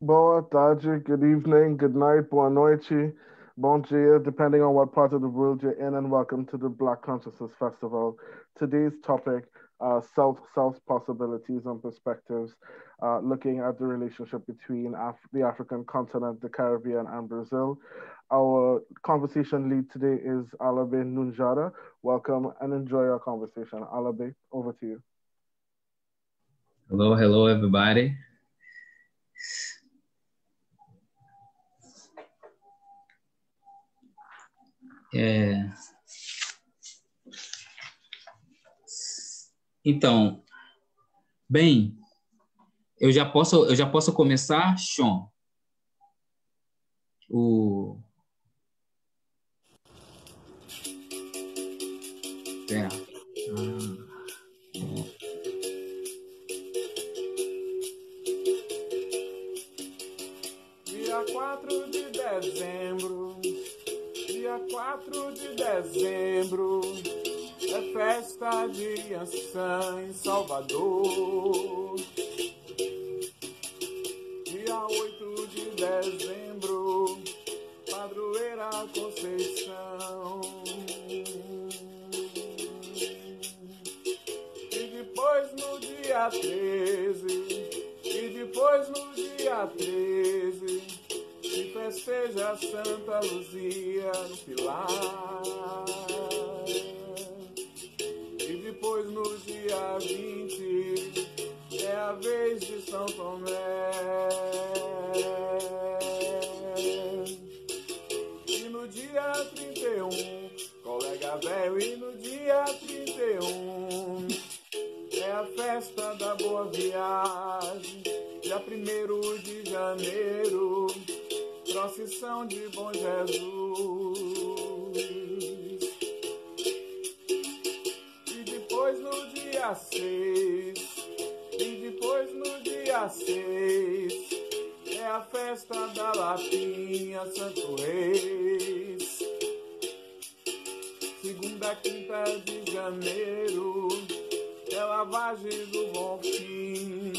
Boa tarde, good evening, good night, boa noite, bom dia, depending on what part of the world you're in, and welcome to the Black Consciousness Festival. Today's topic, self possibilities and perspectives, looking at the relationship between the African continent, the Caribbean, and Brazil. Our conversation lead today is Alabe Nunjara. Welcome and enjoy our conversation. Alabe, over to you. Hello, everybody. Então, bem, eu já posso começar, Sean? Dia 4 de dezembro, dia 4 de dezembro, é festa de Ançã em Salvador. Dia 8 de dezembro, padroeira Conceição. E depois no dia 13, se festeja Santa Luzia no Pilar. E depois no dia 20 é a vez de São Tomé. E no dia 31, colega velho, e no dia 31 é a festa da Boa Viagem. Dia 1º de janeiro, procissão de Bom Jesus. E depois no dia 6, é a festa da Lapinha, Santo Reis. 2ª, 5ª de janeiro, é lavagem do Bonfim.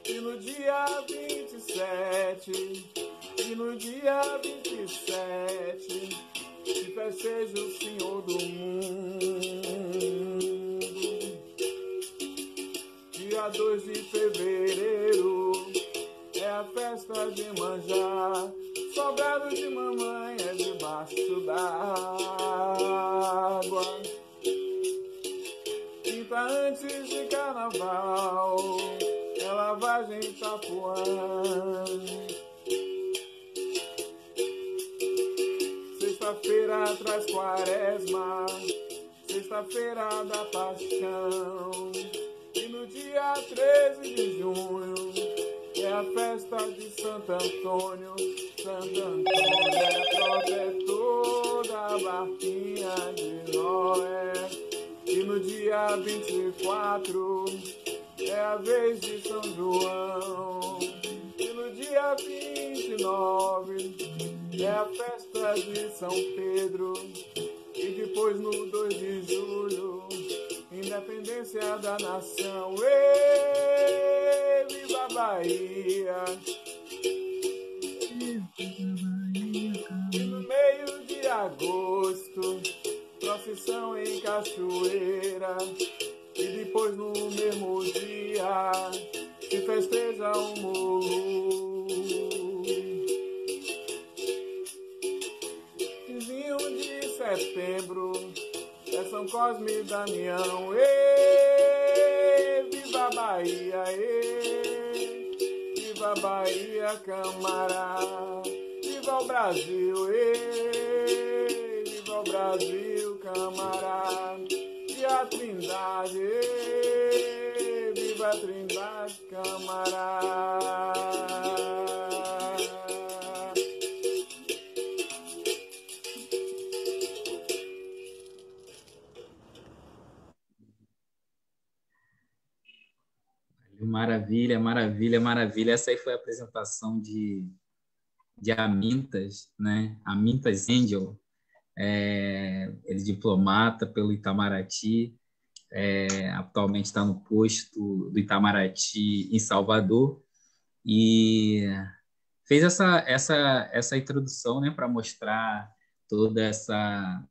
E no dia 27, se festeja o Senhor do Mundo. Dia 2 de fevereiro, é a festa de Manjá. Sobrado de mamãe é debaixo d'água. Quinta antes de carnaval, é lavagem Itapuã. Sexta-feira traz quaresma, sexta-feira da paixão. E no dia 13 de junho, é a festa de Santo Antônio. Santo Antônio é protetor da barquinha de Noé. E no dia 24, é a vez de São João. E no dia 29, é a festa de São Pedro. E depois no 2 de julho, independência da nação. Ê, viva a Bahia! E no meio de agosto, procissão em Cachoeira. E depois no mesmo dia, se festeja o Mulu. 21 de setembro, é São Cosme e Damião, ê, viva a Bahia, ê, viva a Bahia, camarada, viva o Brasil, ê, viva o Brasil, camarada, e a Trindade, ê, viva a Trindade, camarada. Maravilha, maravilha, maravilha. Essa aí foi a apresentação de Amintas, né? Amintas Angel. Ele é diplomata pelo Itamaraty, atualmente está no posto do Itamaraty em Salvador e fez essa introdução, né, para mostrar toda essa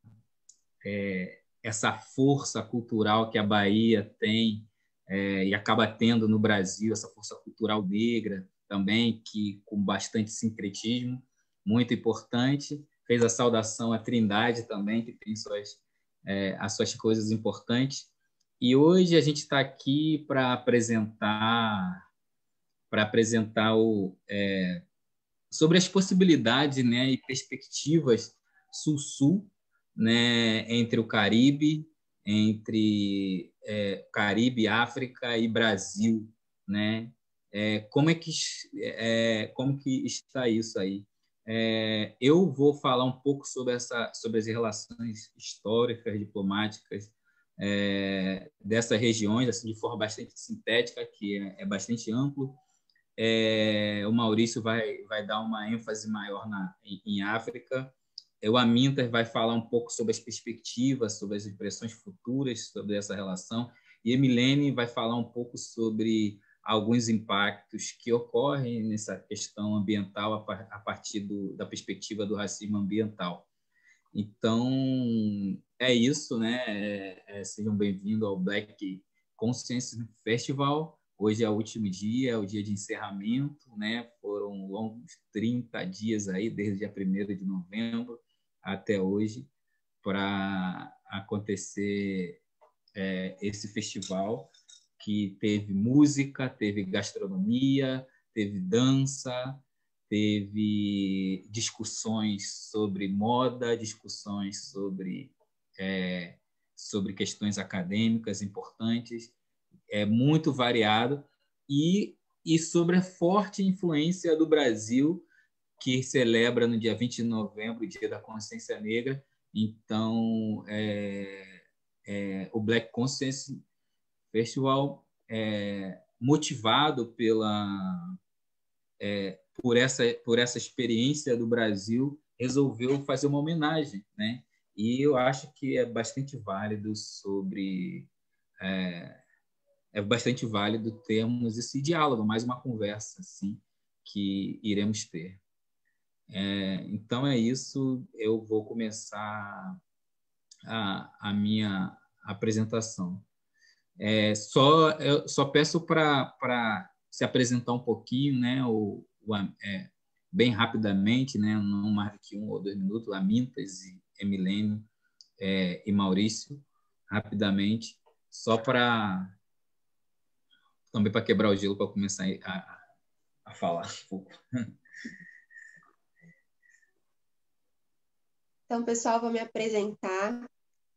força cultural que a Bahia tem e acaba tendo no Brasil, essa força cultural negra também, que com bastante sincretismo, muito importante. Fez a saudação à Trindade também, que tem as suas coisas importantes. E hoje a gente está aqui para apresentar sobre as possibilidades, né, e perspectivas sul-sul, né, entre o Caribe, Caribe, África e Brasil, né? Como que está isso aí? Eu vou falar um pouco sobre as relações históricas, diplomáticas dessas regiões, assim, de forma bastante sintética, que é bastante amplo. O Maurício vai dar uma ênfase maior em África. O Amintas vai falar um pouco sobre as perspectivas, sobre as impressões futuras sobre essa relação. E a Milene vai falar um pouco sobre alguns impactos que ocorrem nessa questão ambiental a partir da perspectiva do racismo ambiental. Então, é isso, né? Sejam bem-vindos ao Black Conscience Festival. Hoje é o último dia, é o dia de encerramento, né? Foram longos 30 dias aí, desde dia 1º de novembro até hoje, para acontecer esse festival, que teve música, teve gastronomia, teve dança, teve discussões sobre moda, discussões sobre questões acadêmicas importantes, muito variado, e sobre a forte influência do Brasil, que celebra no dia 20 de novembro, o Dia da Consciência Negra. Então, o Black Conscience Festival, motivado por essa experiência do Brasil, resolveu fazer uma homenagem, né? E eu acho que é bastante válido termos esse diálogo, mais uma conversa assim, que iremos ter. Então é isso, eu vou começar a minha apresentação. Eu só peço para se apresentar um pouquinho, né, bem rapidamente, né, não mais do que 1 ou 2 minutos, Amintas e Emilene e Maurício, rapidamente, só também para quebrar o gelo, para começar a falar um pouco. Então, pessoal, vou me apresentar.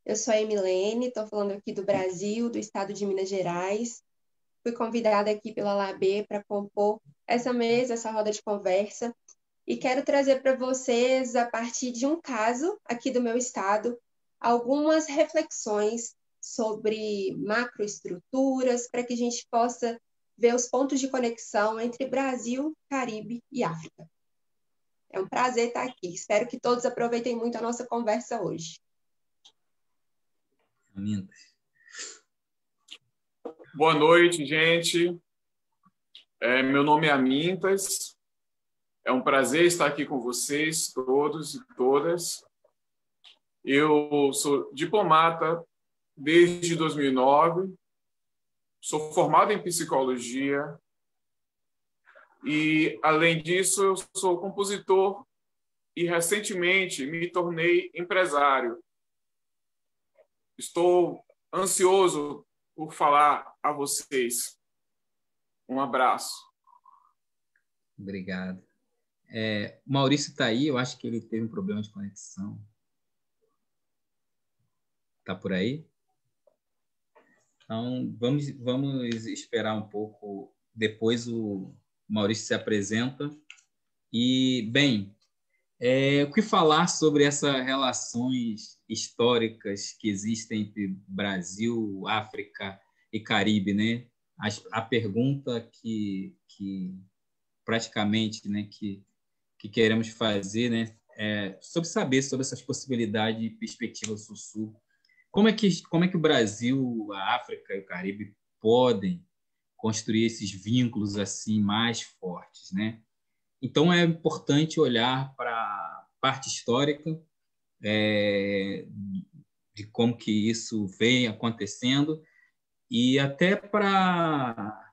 Eu sou a Emilene, estou falando aqui do Brasil, do estado de Minas Gerais. Fui convidada aqui pela LAB para compor essa mesa, essa roda de conversa, e quero trazer para vocês, a partir de um caso aqui do meu estado, algumas reflexões sobre macroestruturas, para que a gente possa ver os pontos de conexão entre Brasil, Caribe e África. É um prazer estar aqui. Espero que todos aproveitem muito a nossa conversa hoje. Boa noite, gente. Meu nome é Amintas. É um prazer estar aqui com vocês, todos e todas. Eu sou diplomata desde 2009. Sou formado em psicologia. E, além disso, eu sou compositor e, recentemente, me tornei empresário. Estou ansioso por falar a vocês. Um abraço. Obrigado. O Maurício está aí, eu acho que ele teve um problema de conexão. Está por aí? Então, vamos esperar um pouco. Depois o Maurício se apresenta. E, bem, o que falar sobre essas relações históricas que existem entre Brasil, África e Caribe, né? A pergunta que praticamente, né, que queremos fazer, né, sobre saber sobre essas possibilidades e perspectivas do Sul. Como é que o Brasil, a África e o Caribe podem construir esses vínculos assim mais fortes, né? Então é importante olhar para a parte histórica de como que isso vem acontecendo e até para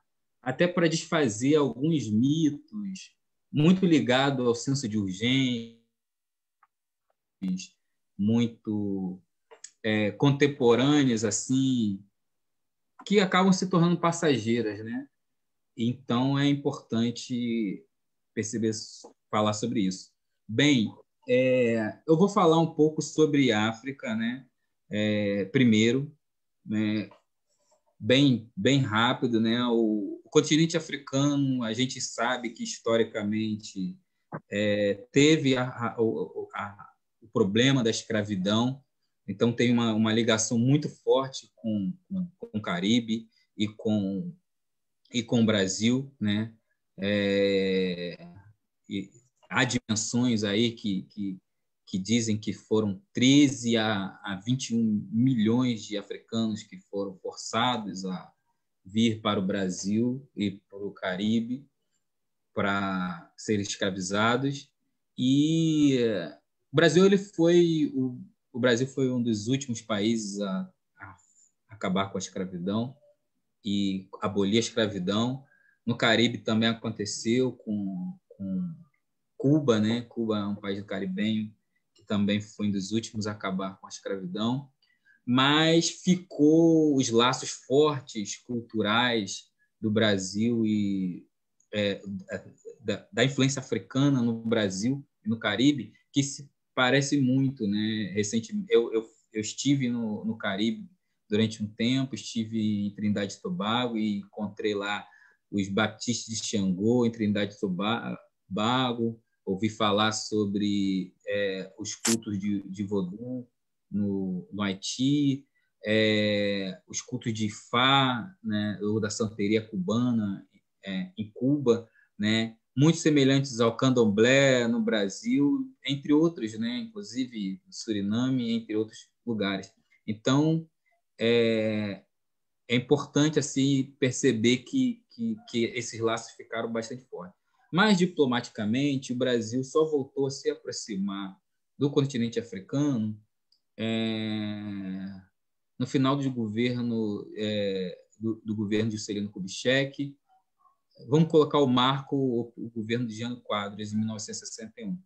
desfazer alguns mitos muito ligados ao senso de urgência, muito contemporâneas assim, que acabam se tornando passageiras, né? Então é importante perceber, falar sobre isso. Bem, eu vou falar um pouco sobre África, né? Primeiro, né? Bem rápido, né? O continente africano, a gente sabe que historicamente teve o problema da escravidão, então tem uma ligação muito forte com o Caribe e com o Brasil, né? E há dimensões aí que dizem que foram 13 a 21 milhões de africanos que foram forçados a vir para o Brasil e para o Caribe para serem escravizados. E o Brasil foi um dos últimos países a acabar com a escravidão e abolir a escravidão. No Caribe também aconteceu com Cuba, né? Cuba é um país caribenho que também foi um dos últimos a acabar com a escravidão, mas ficou os laços fortes culturais do Brasil e da influência africana no Brasil e no Caribe, que se parece muito, né? Recentemente, eu estive no Caribe durante um tempo, estive em Trindade e Tobago e encontrei lá os Baptistas de Xangô em Trindade e Tobago, ouvi falar sobre os cultos de Vodum no Haiti, os cultos de Ifá, né, ou da santeria cubana em Cuba, né, muito semelhantes ao candomblé no Brasil, entre outros, né, inclusive Suriname, entre outros lugares. Então, é importante assim perceber que esses laços ficaram bastante fortes. Mas, diplomaticamente, o Brasil só voltou a se aproximar do continente africano no final do governo do governo de Juscelino Kubitschek. Vamos colocar o marco, o governo de Jânio Quadros, em 1961,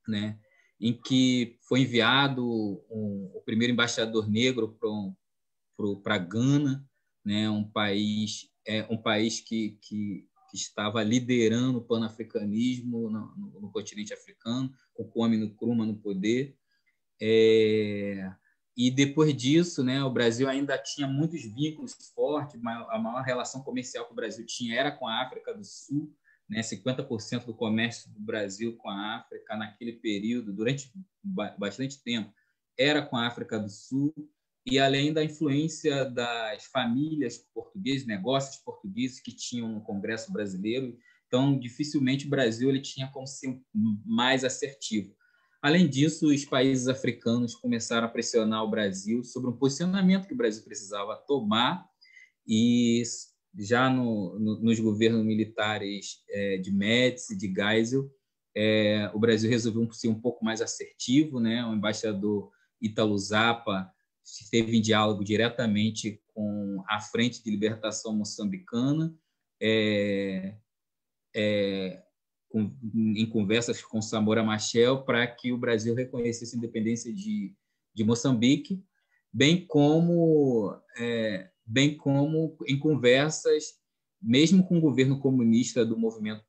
né? Em que foi enviado o primeiro embaixador negro para Gana, né? Um país que estava liderando o panafricanismo no continente africano, com Kwame Nkrumah no poder. E depois disso, né, o Brasil ainda tinha muitos vínculos fortes, a maior relação comercial que o Brasil tinha era com a África do Sul, né, 50% do comércio do Brasil com a África naquele período, durante bastante tempo, era com a África do Sul, e além da influência das famílias portuguesas, negócios portugueses que tinham no Congresso brasileiro, então dificilmente o Brasil ele tinha como ser mais assertivo. Além disso, os países africanos começaram a pressionar o Brasil sobre um posicionamento que o Brasil precisava tomar, e já nos governos militares de Médici e de Geisel, o Brasil resolveu ser um pouco mais assertivo, né? O embaixador Ítalo Zappa esteve em diálogo diretamente com a Frente de Libertação Moçambicana, em conversas com Samora Machel, para que o Brasil reconhecesse a independência de Moçambique. bem como em conversas, mesmo com o governo comunista do Movimento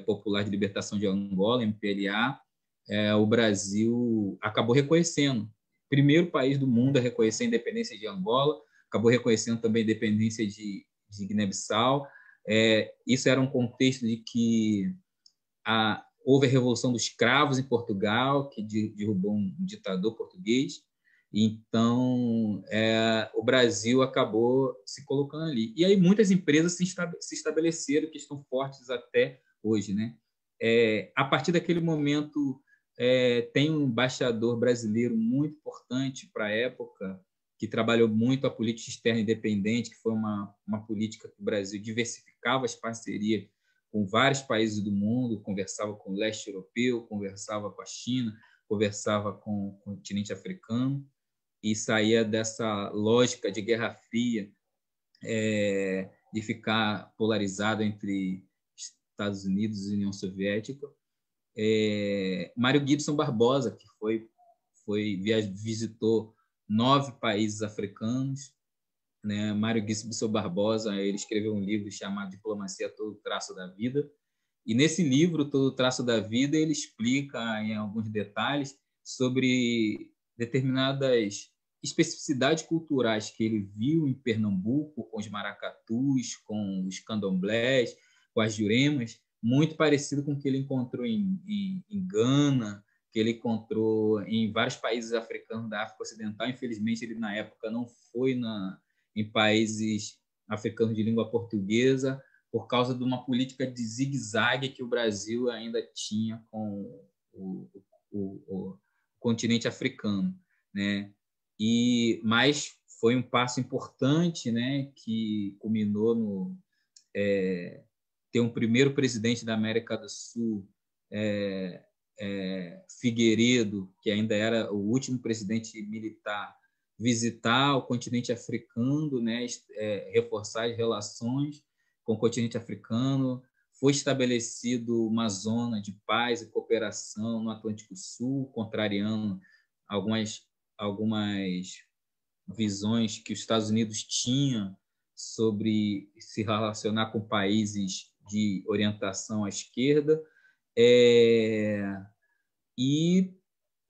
Popular de Libertação de Angola, MPLA, o Brasil acabou reconhecendo. Primeiro país do mundo a reconhecer a independência de Angola, acabou reconhecendo também a independência de Guiné-Bissau. Isso era um contexto de que houve a Revolução dos Cravos em Portugal, que derrubou um ditador português. Então, o Brasil acabou se colocando ali. E aí muitas empresas se estabeleceram, que estão fortes até hoje, né? A partir daquele momento, tem um embaixador brasileiro muito importante para a época, que trabalhou muito a política externa independente, que foi uma política que o Brasil diversificava as parcerias com vários países do mundo, conversava com o leste europeu, conversava com a China, conversava com o continente africano, e saía dessa lógica de Guerra Fria, de ficar polarizado entre Estados Unidos e União Soviética. Mário Gibson Barbosa, que visitou 9 países africanos, né? Mário Gibson Barbosa, ele escreveu um livro chamado Diplomacia a Todo Traço da Vida, e nesse livro, Todo Traço da Vida, ele explica em alguns detalhes sobre determinadas especificidades culturais que ele viu em Pernambuco, com os maracatus, com os candomblés, com as juremas, muito parecido com o que ele encontrou em Gana, que ele encontrou em vários países africanos da África Ocidental. Infelizmente, ele, na época, não foi em países africanos de língua portuguesa, por causa de uma política de zigue-zague que o Brasil ainda tinha com o continente africano, né? Mas foi um passo importante, né, que culminou no ter um primeiro presidente da América do Sul, Figueiredo, que ainda era o último presidente militar, visitar o continente africano, né, reforçar as relações com o continente africano. Foi estabelecido uma zona de paz e cooperação no Atlântico Sul, contrariando algumas visões que os Estados Unidos tinham sobre se relacionar com países de orientação à esquerda. E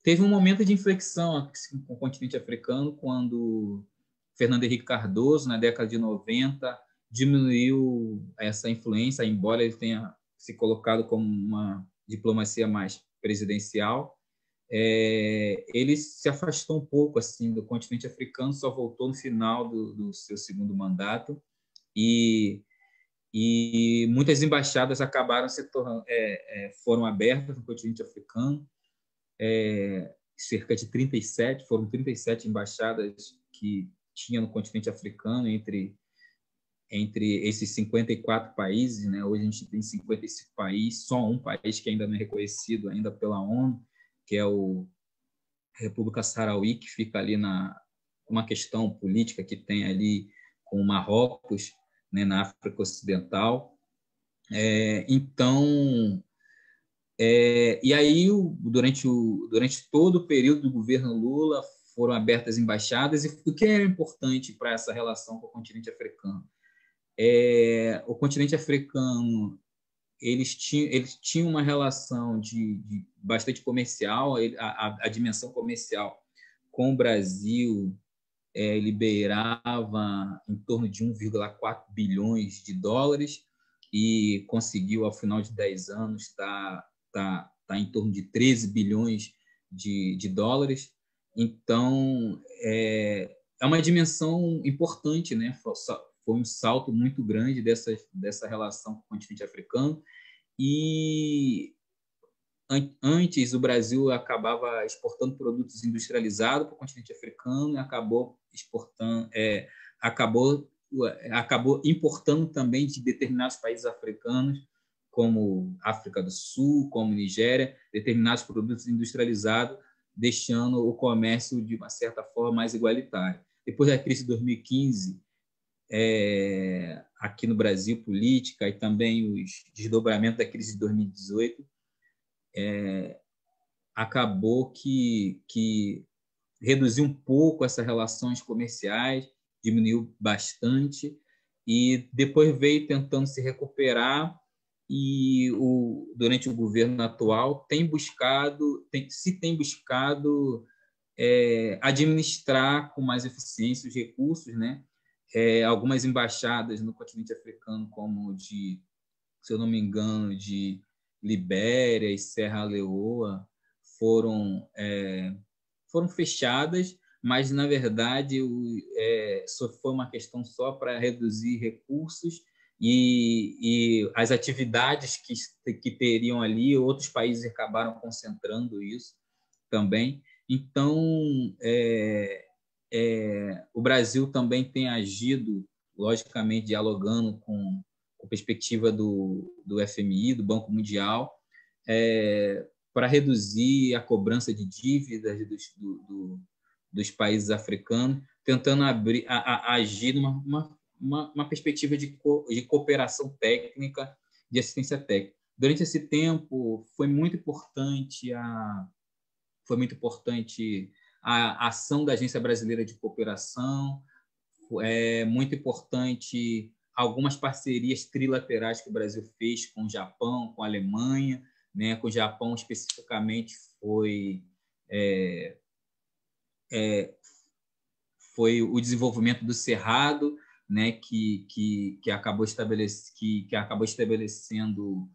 teve um momento de inflexão com o continente africano, quando Fernando Henrique Cardoso, na década de 90, diminuiu essa influência, embora ele tenha se colocado como uma diplomacia mais presidencial. Ele se afastou um pouco assim do continente africano, só voltou no final do seu segundo mandato, e muitas embaixadas acabaram foram abertas no continente africano. Cerca de 37 embaixadas que tinha no continente africano entre esses 54 países, né? Hoje a gente tem 55 países, só um país que ainda não é reconhecido ainda pela ONU, que é a República Saharaui, que fica ali uma questão política que tem ali com o Marrocos, né, na África Ocidental. Então, e aí, durante todo o período do governo Lula, foram abertas embaixadas. E o que era importante para essa relação com o continente africano? O continente africano, eles tinham uma relação de bastante comercial. A dimensão comercial com o Brasil liberava em torno de 1,4 bilhões de dólares, e conseguiu, ao final de 10 anos, estar em torno de 13 bilhões de dólares. Então, é uma dimensão importante, né? Foi um salto muito grande dessa relação com o continente africano. E antes, o Brasil acabava exportando produtos industrializados para o continente africano e acabou importando também de determinados países africanos, como África do Sul, como Nigéria, determinados produtos industrializados, deixando o comércio, de uma certa forma, mais igualitário. Depois da crise de 2015, aqui no Brasil, política, e também os desdobramentos da crise de 2018, acabou que reduziu um pouco essas relações comerciais, diminuiu bastante, e depois veio tentando se recuperar, e durante o governo atual tem buscado administrar com mais eficiência os recursos, né? Algumas embaixadas no continente africano, como se eu não me engano, de Libéria e Serra Leoa, foram fechadas, mas, na verdade, só foi uma questão só para reduzir recursos e as atividades que teriam ali, outros países acabaram concentrando isso também. Então, o Brasil também tem agido, logicamente, dialogando com a perspectiva do FMI, do Banco Mundial, para reduzir a cobrança de dívidas dos países africanos, tentando agir numa perspectiva de cooperação técnica, de assistência técnica. Durante esse tempo, foi muito importante a ação da Agência Brasileira de Cooperação, muito importante algumas parcerias trilaterais que o Brasil fez com o Japão, com a Alemanha, né? Com o Japão especificamente foi o desenvolvimento do Cerrado, né? que acabou estabelecendo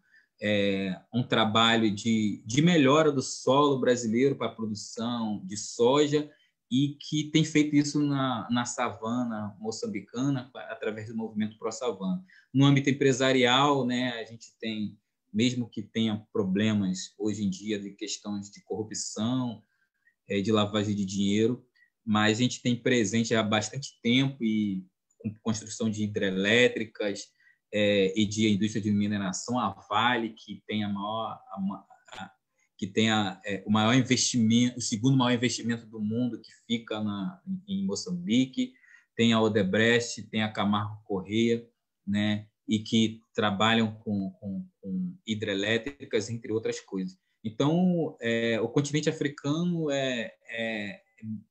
um trabalho de melhora do solo brasileiro para a produção de soja, e que tem feito isso na savana moçambicana através do movimento pró-savana. No âmbito empresarial, né, a gente tem, mesmo que tenha problemas hoje em dia de questões de corrupção, de lavagem de dinheiro, mas a gente tem presente há bastante tempo, e com construção de hidrelétricas e de indústria de mineração, a Vale, que tem o maior investimento, o segundo maior investimento do mundo, que fica em Moçambique, tem a Odebrecht, tem a Camargo Corrêa, né, e que trabalham com hidrelétricas, entre outras coisas. Então, o continente africano é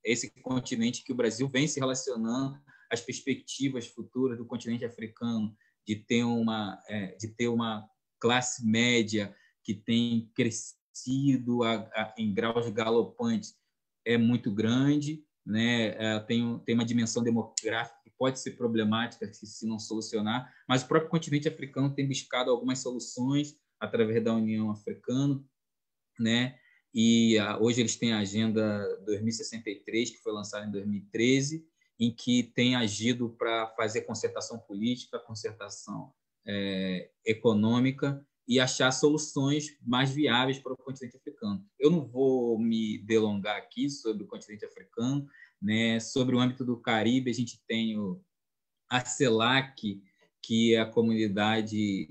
esse continente que o Brasil vem se relacionando, as perspectivas futuras do continente africano de ter uma classe média que tem crescido em graus galopantes é muito grande, né? Tem uma dimensão demográfica que pode ser problemática se não solucionar, mas o próprio continente africano tem buscado algumas soluções através da União Africana, né? E hoje eles têm a Agenda 2063, que foi lançada em 2013, em que tem agido para fazer concertação política, concertação econômica, e achar soluções mais viáveis para o continente africano. Eu não vou me delongar aqui sobre o continente africano, né? Sobre o âmbito do Caribe, a gente tem a CELAC, que é a comunidade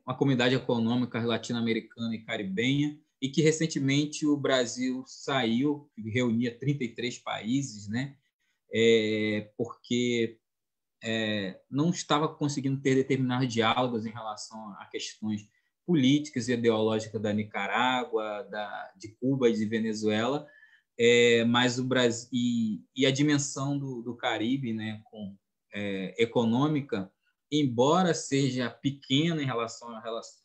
uma comunidade econômica latino-americana e caribenha, e que recentemente o Brasil saiu, reunia 33 países, né? Porque não estava conseguindo ter determinados diálogos em relação a questões políticas e ideológicas da Nicarágua, de Cuba e de Venezuela, mas o Brasil e a dimensão do Caribe, né, econômica, embora seja pequena em relação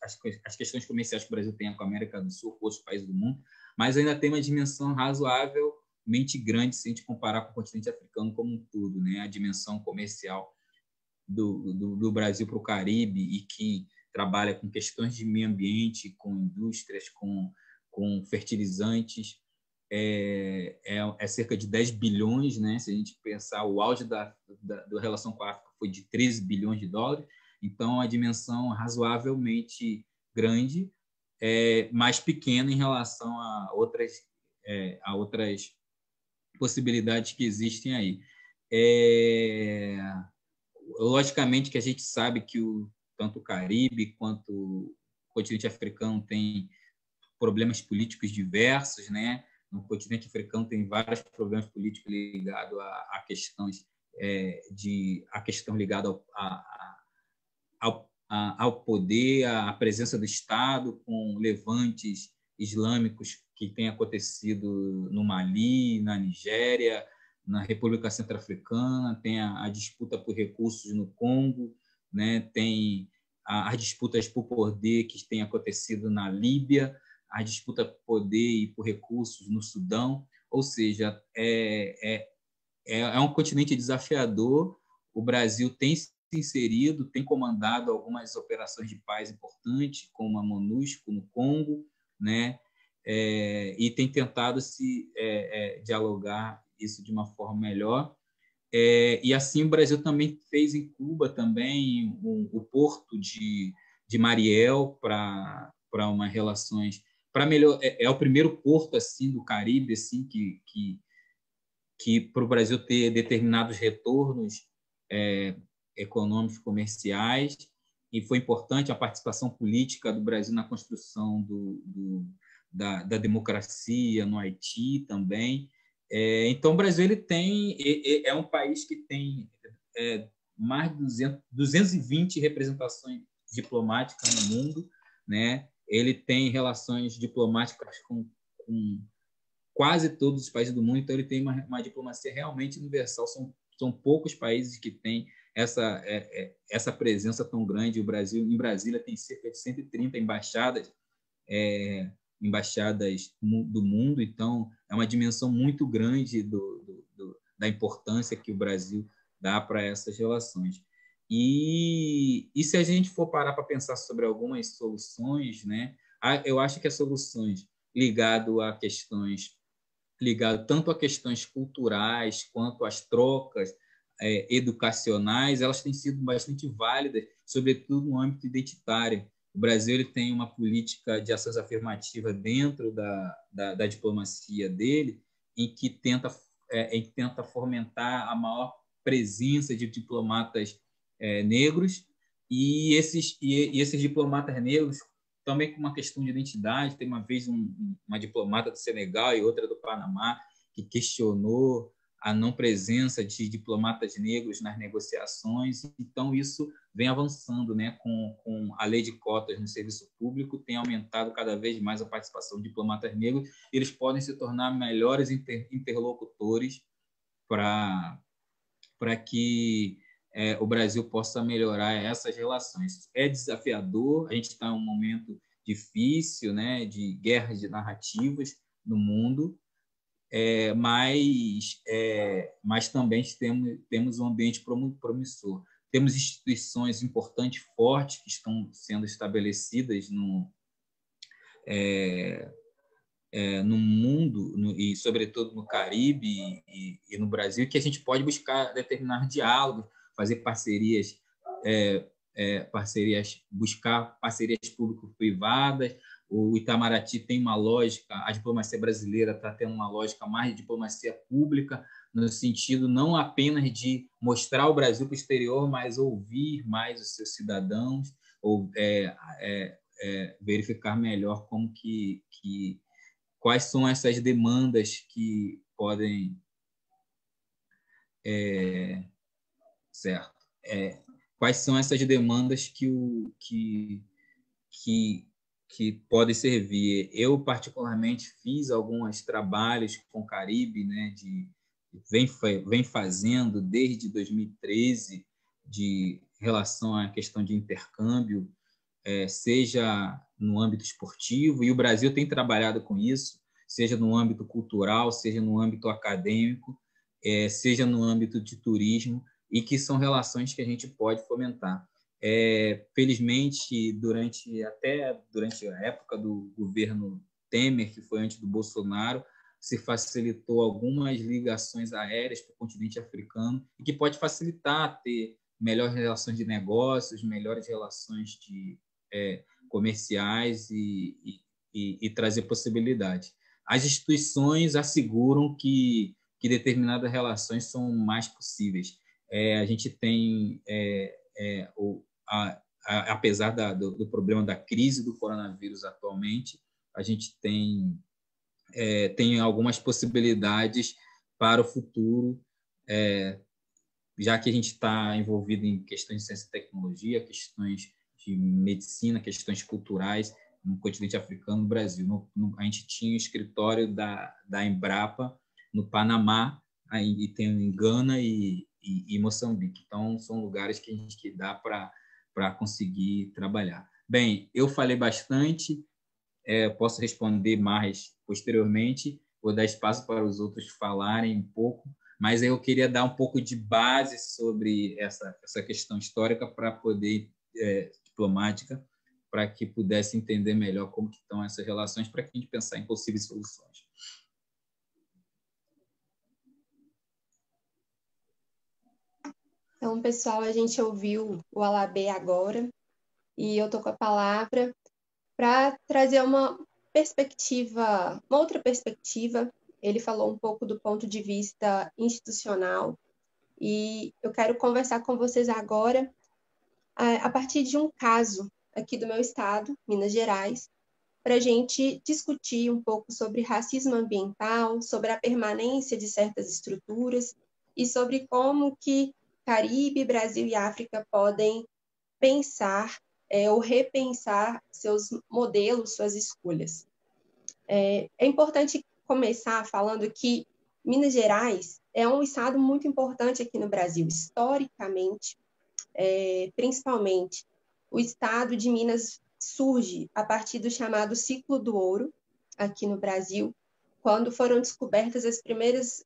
às questões comerciais que o Brasil tem com a América do Sul, com outros países do mundo, mas ainda tem uma dimensão razoavelmente grande se a gente comparar com o continente africano como um todo, né? A dimensão comercial do Brasil para o Caribe, e que trabalha com questões de meio ambiente, com indústrias, com fertilizantes, é cerca de 10 bilhões, né? Se a gente pensar, o auge da relação com a África foi de 13 bilhões de dólares, então a dimensão razoavelmente grande, mas pequena em relação a outras possibilidades que existem aí. Logicamente que a gente sabe que tanto o Caribe quanto o continente africano tem problemas políticos diversos, né? No continente africano tem vários problemas políticos ligados a questões a questão ligada ao poder, à presença do Estado, com levantes islâmicos que têm acontecido no Mali, na Nigéria, na República Centro-Africana, tem a disputa por recursos no Congo, né? Tem as disputas por poder que têm acontecido na Líbia, a disputa por poder e por recursos no Sudão. Ou seja, é um continente desafiador. O Brasil tem se inserido, tem comandado algumas operações de paz importantes, como a MONUSCO no Congo, né? E tem tentado dialogar isso de uma forma melhor. E assim o Brasil também fez em Cuba também o porto de Mariel para uma relações para melhor. É o primeiro porto assim do Caribe assim que para o Brasil ter determinados retornos econômicos, comerciais, e foi importante a participação política do Brasil na construção da democracia no Haiti também. Então, o Brasil é um país que tem mais de 220 representações diplomáticas no mundo, né? Ele tem relações diplomáticas com quase todos os países do mundo, então ele tem uma diplomacia realmente universal. São poucos países que têm essa presença tão grande. O Brasil, em Brasília, tem cerca de 130 embaixadas do mundo, então é uma dimensão muito grande da importância que o Brasil dá para essas relações. E se a gente for parar para pensar sobre algumas soluções, né, eu acho que as soluções ligado tanto a questões culturais quanto às trocas educacionais, elas têm sido bastante válidas, sobretudo no âmbito identitário. O Brasil ele tem uma política de ações afirmativas dentro da diplomacia dele, em que tenta fomentar a maior presença de diplomatas negros, e esses diplomatas negros também com uma questão de identidade. Tem uma vez uma diplomata do Senegal e outra do Panamá que questionou a não presença de diplomatas negros nas negociações. Então, isso vem avançando, né? Com a lei de cotas no serviço público, tem aumentado cada vez mais a participação de diplomatas negros. Eles podem se tornar melhores interlocutores para que o Brasil possa melhorar essas relações. É desafiador, a gente está em um momento difícil, né, de guerras de narrativas no mundo, mas também temos um ambiente promissor. Temos instituições importantes, fortes, que estão sendo estabelecidas no mundo e, sobretudo, no Caribe e no Brasil, que a gente pode buscar determinar diálogos, fazer parcerias, buscar parcerias público-privadas. O Itamaraty tem uma lógica, a diplomacia brasileira está tendo uma lógica mais de diplomacia pública, no sentido não apenas de mostrar o Brasil para o exterior, mas ouvir mais os seus cidadãos, ou verificar melhor quais são essas demandas que podem certo? Quais são essas demandas que podem servir? Eu, particularmente, fiz alguns trabalhos com o Caribe, né, vem fazendo desde 2013, de relação à questão de intercâmbio, seja no âmbito esportivo, e o Brasil tem trabalhado com isso, seja no âmbito cultural, seja no âmbito acadêmico, seja no âmbito de turismo, e que são relações que a gente pode fomentar. Felizmente, durante a época do governo Temer, que foi antes do Bolsonaro, se facilitou algumas ligações aéreas para o continente africano, e que pode facilitar ter melhores relações de negócios, melhores relações comerciais e trazer possibilidades. As instituições asseguram que determinadas relações são mais possíveis. A gente tem, apesar do problema da crise do coronavírus atualmente, a gente tem algumas possibilidades para o futuro, já que a gente está envolvido em questões de ciência e tecnologia, questões de medicina, questões culturais. no continente africano, no Brasil. A gente tinha o escritório da Embrapa no Panamá, e tem em Gana e Moçambique. Então, são lugares que dá para conseguir trabalhar. Bem, eu falei bastante, posso responder mais posteriormente, vou dar espaço para os outros falarem um pouco, mas eu queria dar um pouco de base sobre essa questão histórica para poder, diplomática, para que pudesse entender melhor como que estão essas relações, para que a gente pensar em possíveis soluções. Então, pessoal, a gente ouviu o Alabê agora, e eu estou com a palavra para trazer uma outra perspectiva. Ele falou um pouco do ponto de vista institucional, e eu quero conversar com vocês agora a partir de um caso aqui do meu estado, Minas Gerais, para a gente discutir um pouco sobre racismo ambiental, sobre a permanência de certas estruturas e sobre como que Caribe, Brasil e África podem pensar ou repensar seus modelos, suas escolhas. É importante começar falando que Minas Gerais é um estado muito importante aqui no Brasil, historicamente, principalmente. O estado de Minas surge a partir do chamado ciclo do ouro, aqui no Brasil, quando foram descobertas as primeiras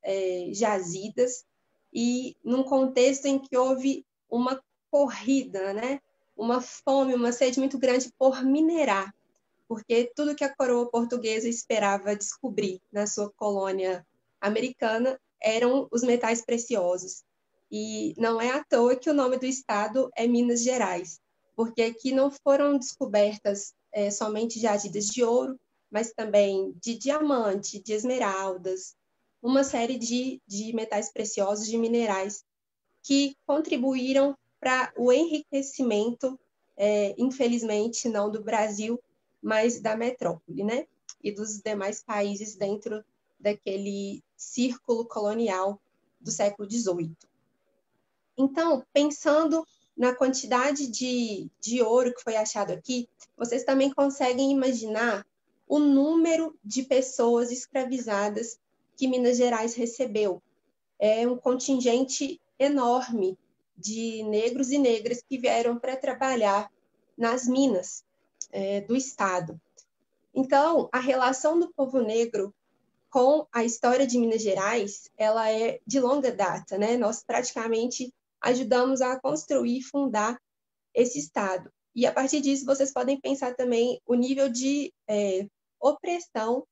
jazidas, e num contexto em que houve uma corrida, né? Uma fome, uma sede muito grande por minerar, porque tudo que a coroa portuguesa esperava descobrir na sua colônia americana eram os metais preciosos. E não é à toa que o nome do estado é Minas Gerais, porque aqui não foram descobertas somente jazidas de ouro, mas também de diamante, de esmeraldas, uma série de metais preciosos, de minerais, que contribuíram para o enriquecimento, infelizmente, não do Brasil, mas da metrópole, né? E dos demais países dentro daquele círculo colonial do século XVIII. Então, pensando na quantidade de ouro que foi achado aqui, vocês também conseguem imaginar o número de pessoas escravizadas que Minas Gerais recebeu. É um contingente enorme de negros e negras que vieram para trabalhar nas minas do estado. Então, a relação do povo negro com a história de Minas Gerais, ela é de longa data, né? Nós praticamente ajudamos a construir e fundar esse estado. E a partir disso, vocês podem pensar também o nível de opressão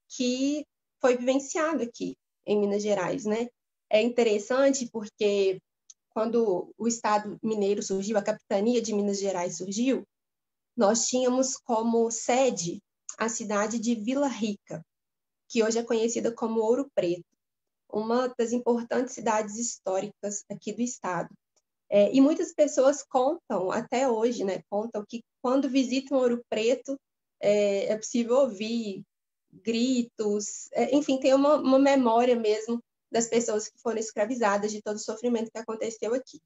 que foi vivenciado aqui em Minas Gerais, né? É interessante porque quando o Estado mineiro surgiu, a capitania de Minas Gerais surgiu, nós tínhamos como sede a cidade de Vila Rica, que hoje é conhecida como Ouro Preto, uma das importantes cidades históricas aqui do estado. E muitas pessoas contam, até hoje, né, contam que quando visitam Ouro Preto, é possível ouvir gritos, enfim, tem uma memória mesmo das pessoas que foram escravizadas, de todo o sofrimento que aconteceu aqui.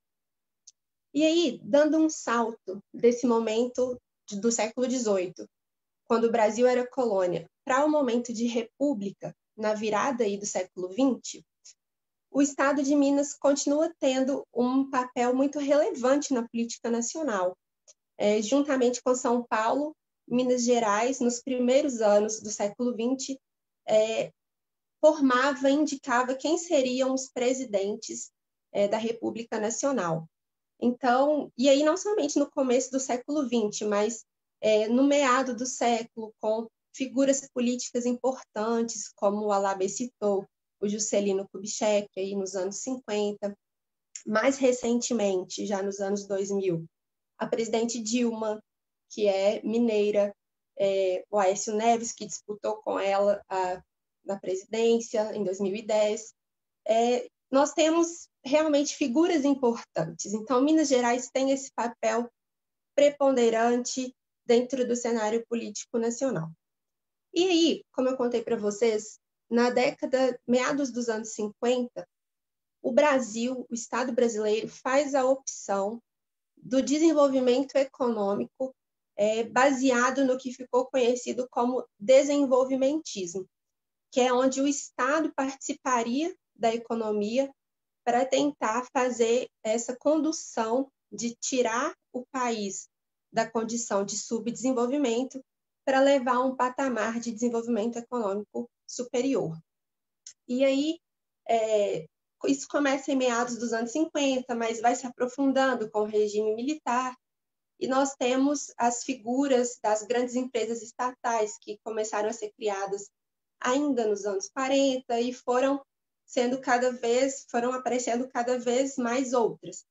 E aí, dando um salto desse momento do século XVIII, quando o Brasil era colônia, para o momento de república, na virada aí do século XX, o estado de Minas continua tendo um papel muito relevante na política nacional. Juntamente com São Paulo, Minas Gerais, nos primeiros anos do século XX, indicava quem seriam os presidentes da República Nacional. Então, e aí não somente no começo do século XX, mas no meado do século, com figuras políticas importantes, como o Alabê citou, o Juscelino Kubitschek, aí nos anos 50. Mais recentemente, já nos anos 2000, a presidente Dilma, que é mineira, o Aécio Neves, que disputou com ela na presidência em 2010. Nós temos realmente figuras importantes. Então, Minas Gerais tem esse papel preponderante dentro do cenário político nacional. E aí, como eu contei para vocês, na década, meados dos anos 50, o Brasil, o Estado brasileiro, faz a opção do desenvolvimento econômico baseado no que ficou conhecido como desenvolvimentismo, que é onde o Estado participaria da economia para tentar fazer essa condução de tirar o país da condição de subdesenvolvimento para levar a um patamar de desenvolvimento econômico superior. E aí, isso começa em meados dos anos 50, mas vai se aprofundando com o regime militar, e nós temos as figuras das grandes empresas estatais que começaram a ser criadas ainda nos anos 40 e foram aparecendo cada vez mais outras.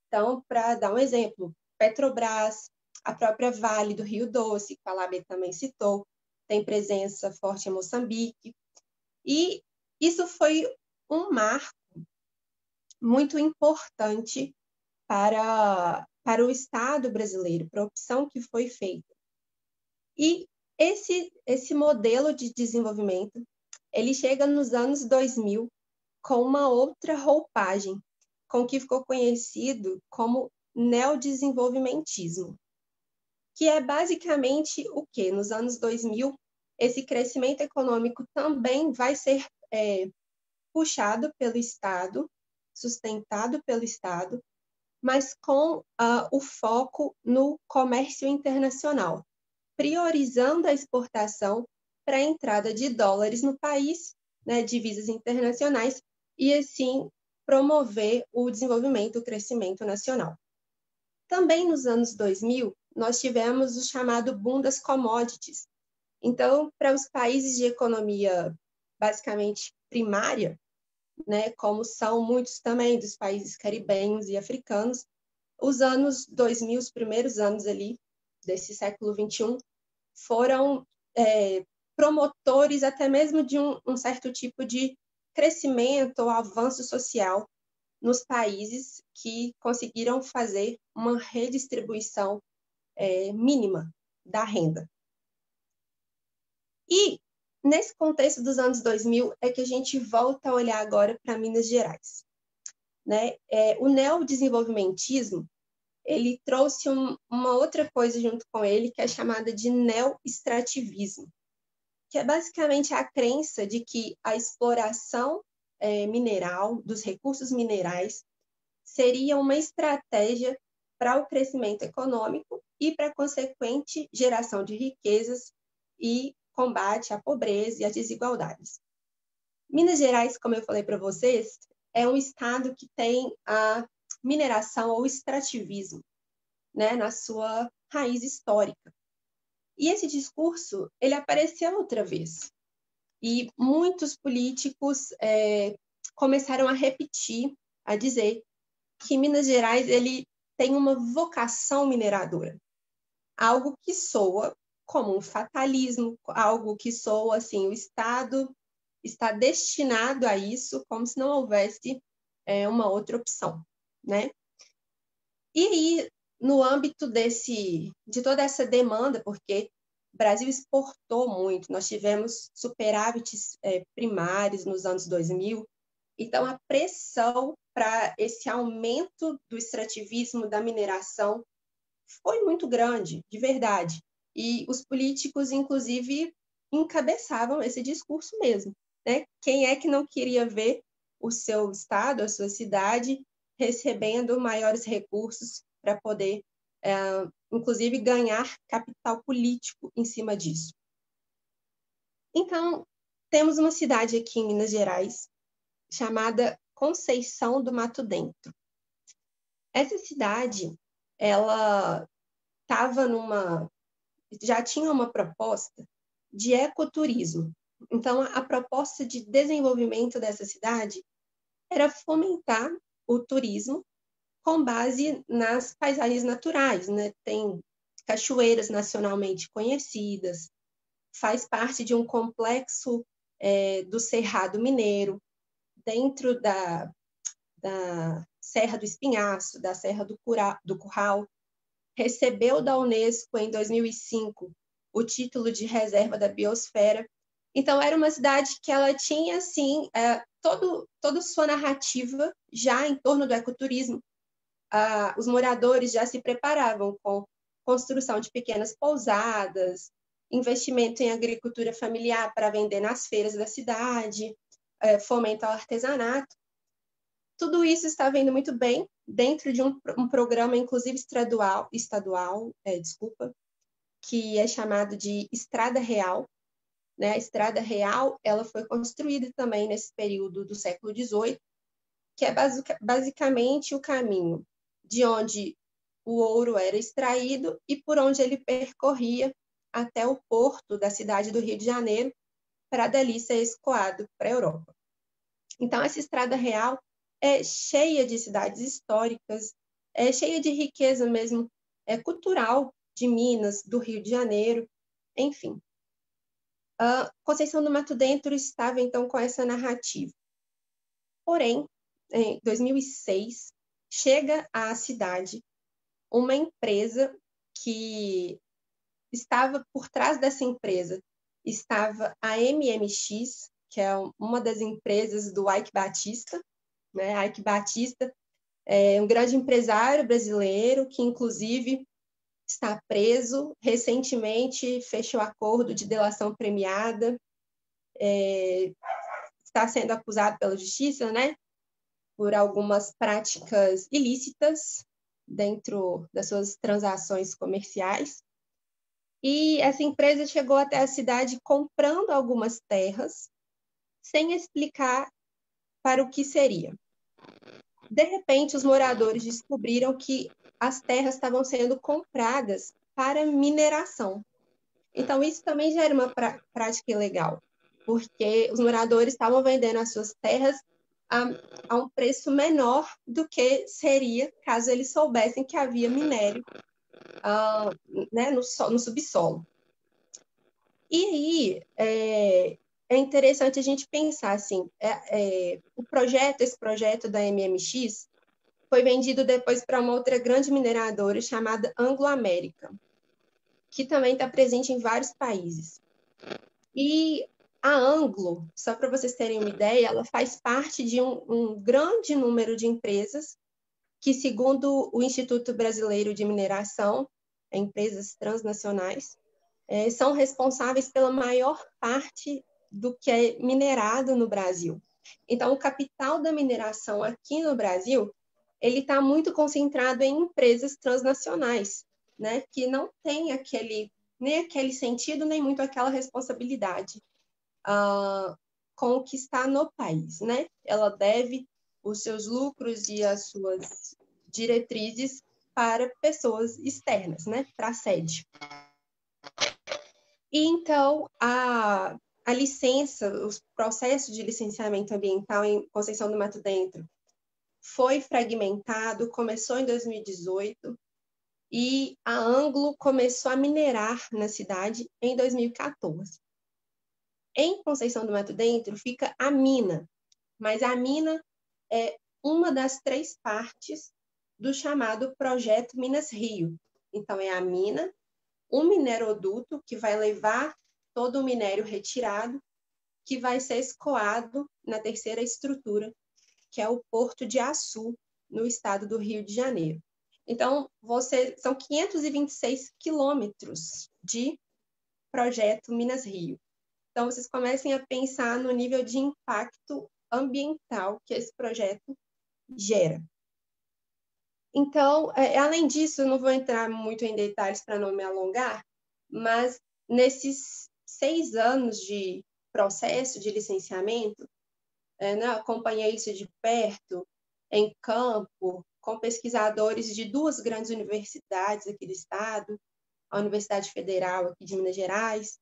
Então, para dar um exemplo, Petrobras, a própria Vale do Rio Doce, que a Labê também citou, tem presença forte em Moçambique. E isso foi um marco muito importante para o Estado brasileiro, para a opção que foi feita. E esse modelo de desenvolvimento, ele chega nos anos 2000 com uma outra roupagem, com o que ficou conhecido como neodesenvolvimentismo, que é basicamente o quê? Nos anos 2000, esse crescimento econômico também vai ser puxado pelo Estado, sustentado pelo Estado, mas com o foco no comércio internacional, priorizando a exportação para a entrada de dólares no país, né, divisas internacionais, e assim promover o desenvolvimento, o crescimento nacional. Também nos anos 2000, nós tivemos o chamado boom das commodities. Então, para os países de economia basicamente primária, né, como são muitos também dos países caribenhos e africanos, os anos 2000, os primeiros anos ali desse século XXI, foram promotores até mesmo de um certo tipo de crescimento ou avanço social nos países que conseguiram fazer uma redistribuição mínima da renda. E, nesse contexto dos anos 2000, é que a gente volta a olhar agora para Minas Gerais. Né? O neodesenvolvimentismo, ele trouxe uma outra coisa junto com ele, que é chamada de neoextrativismo, que é basicamente a crença de que a exploração mineral, dos recursos minerais, seria uma estratégia para o crescimento econômico e para a consequente geração de riquezas e combate à pobreza e às desigualdades. Minas Gerais, como eu falei para vocês, é um estado que tem a mineração ou extrativismo, né, na sua raiz histórica. E esse discurso, ele apareceu outra vez. E muitos políticos começaram a repetir, a dizer que Minas Gerais ele tem uma vocação mineradora. Algo que soa como um fatalismo, algo que soa assim, o Estado está destinado a isso, como se não houvesse uma outra opção, né? E aí, no âmbito de toda essa demanda, porque o Brasil exportou muito, nós tivemos superávites primários nos anos 2000, então a pressão para esse aumento do extrativismo, da mineração, foi muito grande, de verdade. E os políticos, inclusive, encabeçavam esse discurso mesmo. Né? Quem é que não queria ver o seu estado, a sua cidade, recebendo maiores recursos para poder, inclusive, ganhar capital político em cima disso? Então, temos uma cidade aqui em Minas Gerais chamada Conceição do Mato Dentro. Essa cidade, ela já tinha uma proposta de ecoturismo. Então, a proposta de desenvolvimento dessa cidade era fomentar o turismo com base nas paisagens naturais, né? Tem cachoeiras nacionalmente conhecidas, faz parte de um complexo do Cerrado Mineiro, dentro da Serra do Espinhaço, da Serra do Curral, recebeu da Unesco em 2005 o título de reserva da biosfera. Então, era uma cidade que ela tinha, assim, toda sua narrativa já em torno do ecoturismo. Os moradores já se preparavam com construção de pequenas pousadas, investimento em agricultura familiar para vender nas feiras da cidade, fomento ao artesanato. Tudo isso está vendo muito bem dentro de um programa, inclusive estadual, que é chamado de Estrada Real. Né? A Estrada Real ela foi construída também nesse período do século XVIII, que é basicamente o caminho de onde o ouro era extraído e por onde ele percorria até o porto da cidade do Rio de Janeiro, para dali ser escoado para a Europa. Então, essa Estrada Real é cheia de cidades históricas, é cheia de riqueza mesmo cultural de Minas, do Rio de Janeiro, enfim. Conceição do Mato Dentro estava, então, com essa narrativa. Porém, em 2006, chega à cidade uma empresa que estava por trás dessa empresa, estava a MMX, que é uma das empresas do Ike Batista, né? Ike Batista é um grande empresário brasileiro que, inclusive, está preso. Recentemente, fechou acordo de delação premiada, está sendo acusado pela justiça, né? Por algumas práticas ilícitas dentro das suas transações comerciais. E essa empresa chegou até a cidade comprando algumas terras, sem explicar para o que seria. De repente, os moradores descobriram que as terras estavam sendo compradas para mineração. Então, isso também já era uma prática ilegal, porque os moradores estavam vendendo as suas terras a um preço menor do que seria caso eles soubessem que havia minério né, no subsolo. E aí é interessante a gente pensar assim, esse projeto da MMX foi vendido depois para uma outra grande mineradora chamada Anglo American, que também está presente em vários países. E a Anglo, só para vocês terem uma ideia, ela faz parte de um grande número de empresas que, segundo o Instituto Brasileiro de Mineração, empresas transnacionais, são responsáveis pela maior parte do que é minerado no Brasil. Então, o capital da mineração aqui no Brasil, ele está muito concentrado em empresas transnacionais, né, que não tem nem aquele sentido, nem muito aquela responsabilidade com o que está no país, né? Ela deve os seus lucros e as suas diretrizes para pessoas externas, né, para a sede. E então, a licença, os processos de licenciamento ambiental em Conceição do Mato Dentro foi fragmentado, começou em 2018, e a Anglo começou a minerar na cidade em 2014. Em Conceição do Mato Dentro fica a mina, mas a mina é uma das 3 partes do chamado Projeto Minas Rio. Então, é a mina, um mineroduto que vai levar todo o minério retirado, que vai ser escoado na terceira estrutura, que é o Porto de Açu, no estado do Rio de Janeiro. Então, são 526 quilômetros de projeto Minas Rio. Então, vocês comecem a pensar no nível de impacto ambiental que esse projeto gera. Então, além disso, eu não vou entrar muito em detalhes para não me alongar, mas nesses 6 anos de processo de licenciamento, né, acompanhei isso de perto, em campo, com pesquisadores de 2 grandes universidades aqui do estado, a Universidade Federal aqui de Minas Gerais,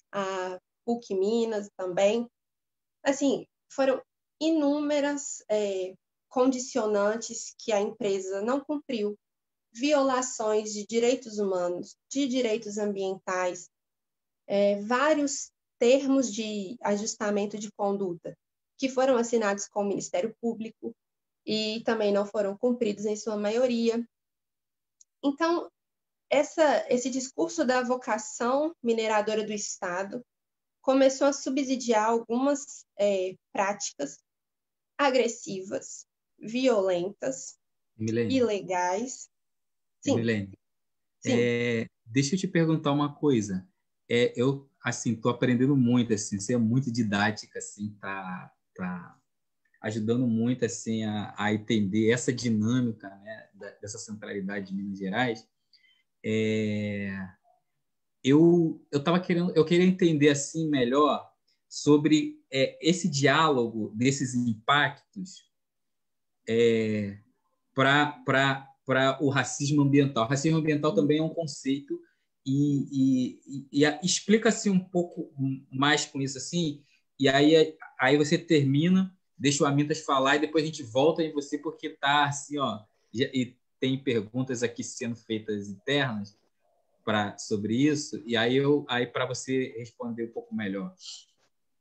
a PUC Minas também. Assim, foram inúmeras condicionantes que a empresa não cumpriu, violações de direitos humanos, de direitos ambientais, vários termos de ajustamento de conduta que foram assinados com o Ministério Público e também não foram cumpridos em sua maioria. Então, esse discurso da vocação mineradora do Estado começou a subsidiar algumas práticas agressivas, violentas, Milene. ilegais. Sim. Milene, Sim. Deixa eu te perguntar uma coisa. Eu, assim, tô aprendendo muito, assim, você é muito didática, assim, tá ajudando muito, assim, a entender essa dinâmica, né, dessa centralidade de Minas Gerais. Eu queria entender, assim, melhor sobre esse diálogo desses impactos para o racismo ambiental. O racismo ambiental também é um conceito explica-se um pouco mais com isso assim, e aí você termina, deixa o Amintas falar e depois a gente volta em você porque tá assim, ó, e tem perguntas aqui sendo feitas internas sobre isso, e aí para você responder um pouco melhor.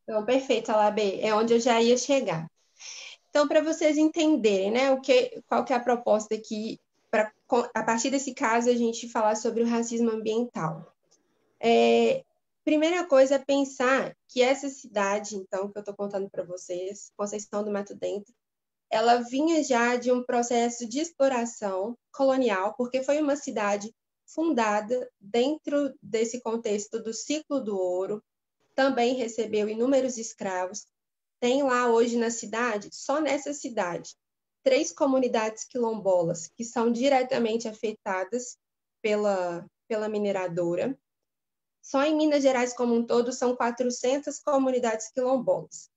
Então, perfeito, Alabê. É onde eu já ia chegar. Então, para vocês entenderem, né, qual que é a proposta aqui, a partir desse caso, a gente falar sobre o racismo ambiental. Primeira coisa é pensar que essa cidade, então, que eu estou contando para vocês, Conceição do Mato Dentro, ela vinha já de um processo de exploração colonial, porque foi uma cidade fundada dentro desse contexto do ciclo do ouro, também recebeu inúmeros escravos. Tem lá hoje na cidade, só nessa cidade, 3 comunidades quilombolas que são diretamente afetadas pela mineradora. Só em Minas Gerais como um todo são 400 comunidades quilombolas.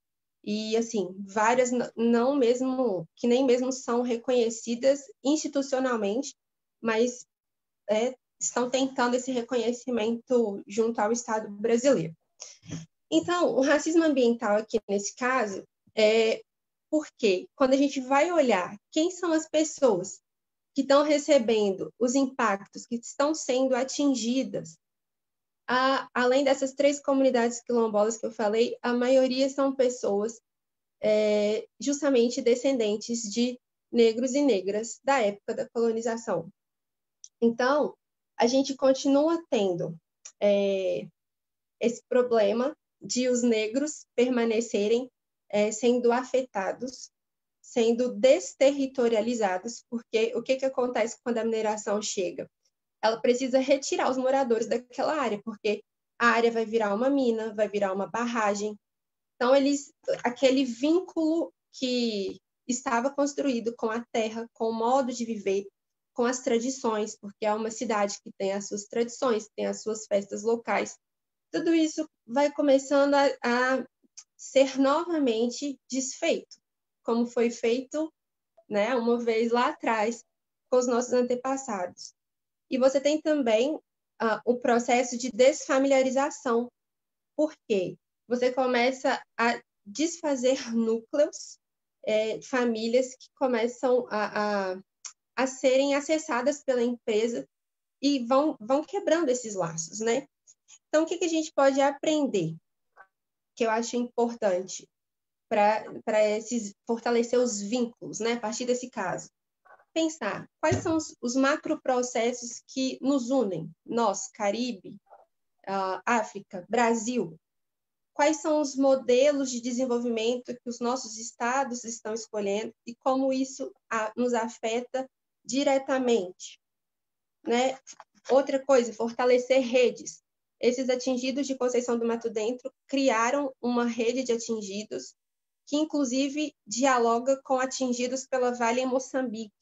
E, assim, várias não mesmo, que nem mesmo são reconhecidas institucionalmente, mas estão tentando esse reconhecimento junto ao Estado brasileiro. Então, o racismo ambiental aqui nesse caso é porque quando a gente vai olhar quem são as pessoas que estão recebendo os impactos, que estão sendo atingidas, além dessas 3 comunidades quilombolas que eu falei, a maioria são pessoas justamente descendentes de negros e negras da época da colonização. Então, a gente continua tendo esse problema de os negros permanecerem sendo afetados, sendo desterritorializados, porque o que acontece quando a mineração chega? Ela precisa retirar os moradores daquela área, porque a área vai virar uma mina, vai virar uma barragem. Então, aquele vínculo que estava construído com a terra, com o modo de viver, com as tradições, porque é uma cidade que tem as suas tradições, tem as suas festas locais, tudo isso vai começando a ser novamente desfeito, como foi feito, né, uma vez lá atrás com os nossos antepassados. E você tem também o processo de desfamiliarização, porque você começa a desfazer núcleos, famílias que começam a serem acessadas pela empresa e vão quebrando esses laços, né? Então, o que a gente pode aprender, que eu acho importante para fortalecer os vínculos, né, a partir desse caso? Pensar quais são os macroprocessos que nos unem, nós, Caribe, África, Brasil. Quais são os modelos de desenvolvimento que os nossos estados estão escolhendo e como isso nos afeta diretamente, né? Outra coisa, fortalecer redes. Esses atingidos de Conceição do Mato Dentro criaram uma rede de atingidos que, inclusive, dialoga com atingidos pela Vale em Moçambique.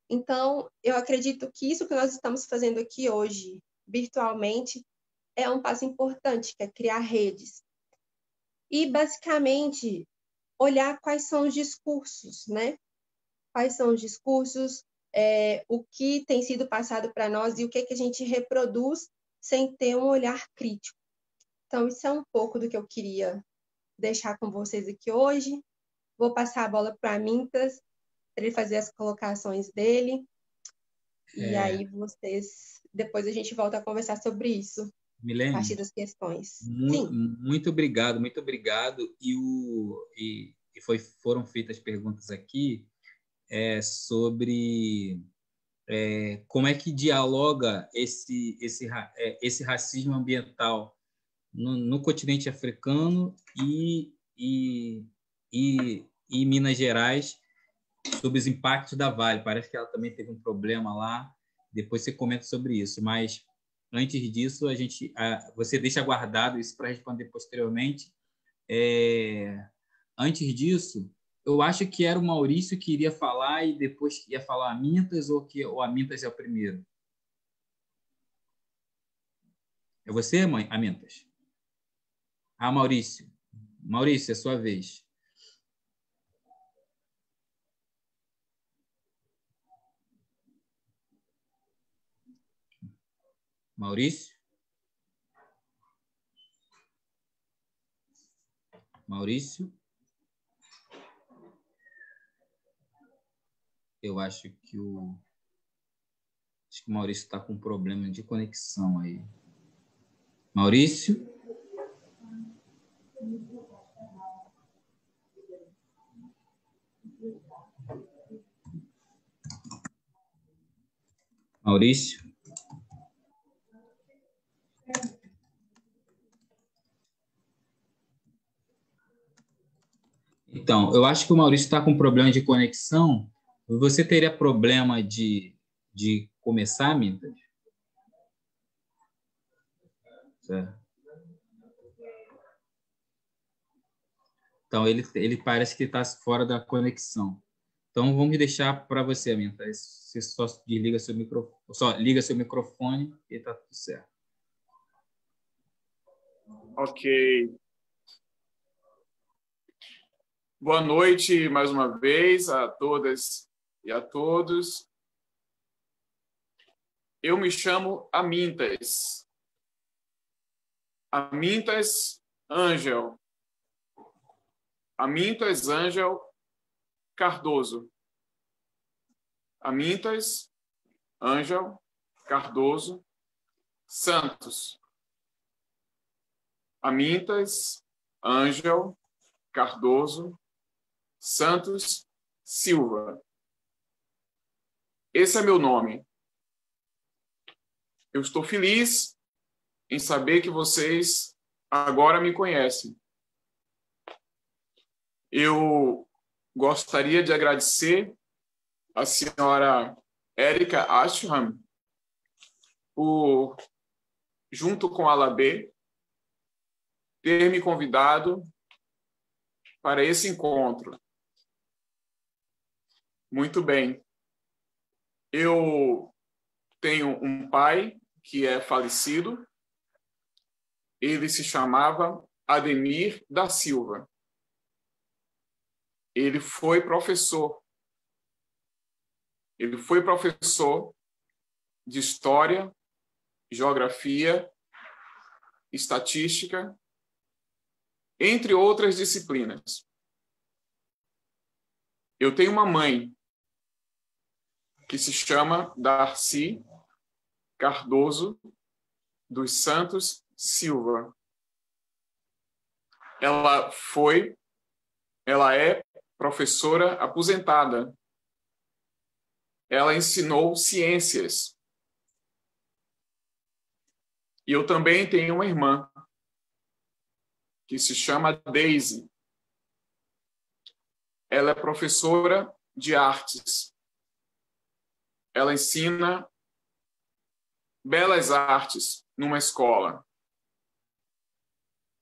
Então, eu acredito que isso que nós estamos fazendo aqui hoje, virtualmente, é um passo importante, que é criar redes. E, basicamente, olhar quais são os discursos, né? Quais são os discursos, o que tem sido passado para nós e o que a gente reproduz sem ter um olhar crítico. Então, isso é um pouco do que eu queria deixar com vocês aqui hoje. Vou passar a bola para a Mintas, para ele fazer as colocações dele. E aí depois a gente volta a conversar sobre isso, Milene, a partir das questões. Muito obrigado, muito obrigado. Foram feitas perguntas aqui sobre como é que dialoga esse racismo ambiental no continente africano e Minas Gerais, sobre os impactos da Vale. Parece que ela também teve um problema lá Depois você comenta sobre isso, mas antes disso, você deixa guardado isso para responder posteriormente. Antes disso, eu acho que era o Maurício que iria falar e depois ia falar a Mintas, ou a Mintas é o primeiro? É você, mãe? A Mintas? Ah, Maurício. Maurício, é sua vez. Maurício? Maurício? Eu acho que o Maurício está com um problema de conexão aí. Maurício? Maurício? Então, eu acho que o Maurício está com problema de conexão. Você teria problema de começar, Mintas? Certo. Então, ele parece que está fora da conexão. Então, vamos deixar para você, Mintas. Você só desliga seu microfone, só liga seu microfone e está tudo certo. Ok. Boa noite mais uma vez a todas e a todos. Eu me chamo Amintas. Amintas Ângel. Amintas Ângel Cardoso. Amintas Ângel Cardoso Santos. Amintas Ângel Cardoso Santos Silva. Esse é meu nome. Eu estou feliz em saber que vocês agora me conhecem. Eu gostaria de agradecer a senhora Érica Ashram por, junto com a LAB, ter me convidado para esse encontro. Muito bem. Eu tenho um pai que é falecido. Ele se chamava Ademir da Silva. Ele foi professor. Ele foi professor de História, Geografia, Estatística, entre outras disciplinas. Eu tenho uma mãe que se chama Darcy Cardoso dos Santos Silva. Ela é professora aposentada. Ela ensinou ciências. E eu também tenho uma irmã que se chama Daisy. Ela é professora de artes. Ela ensina belas artes numa escola.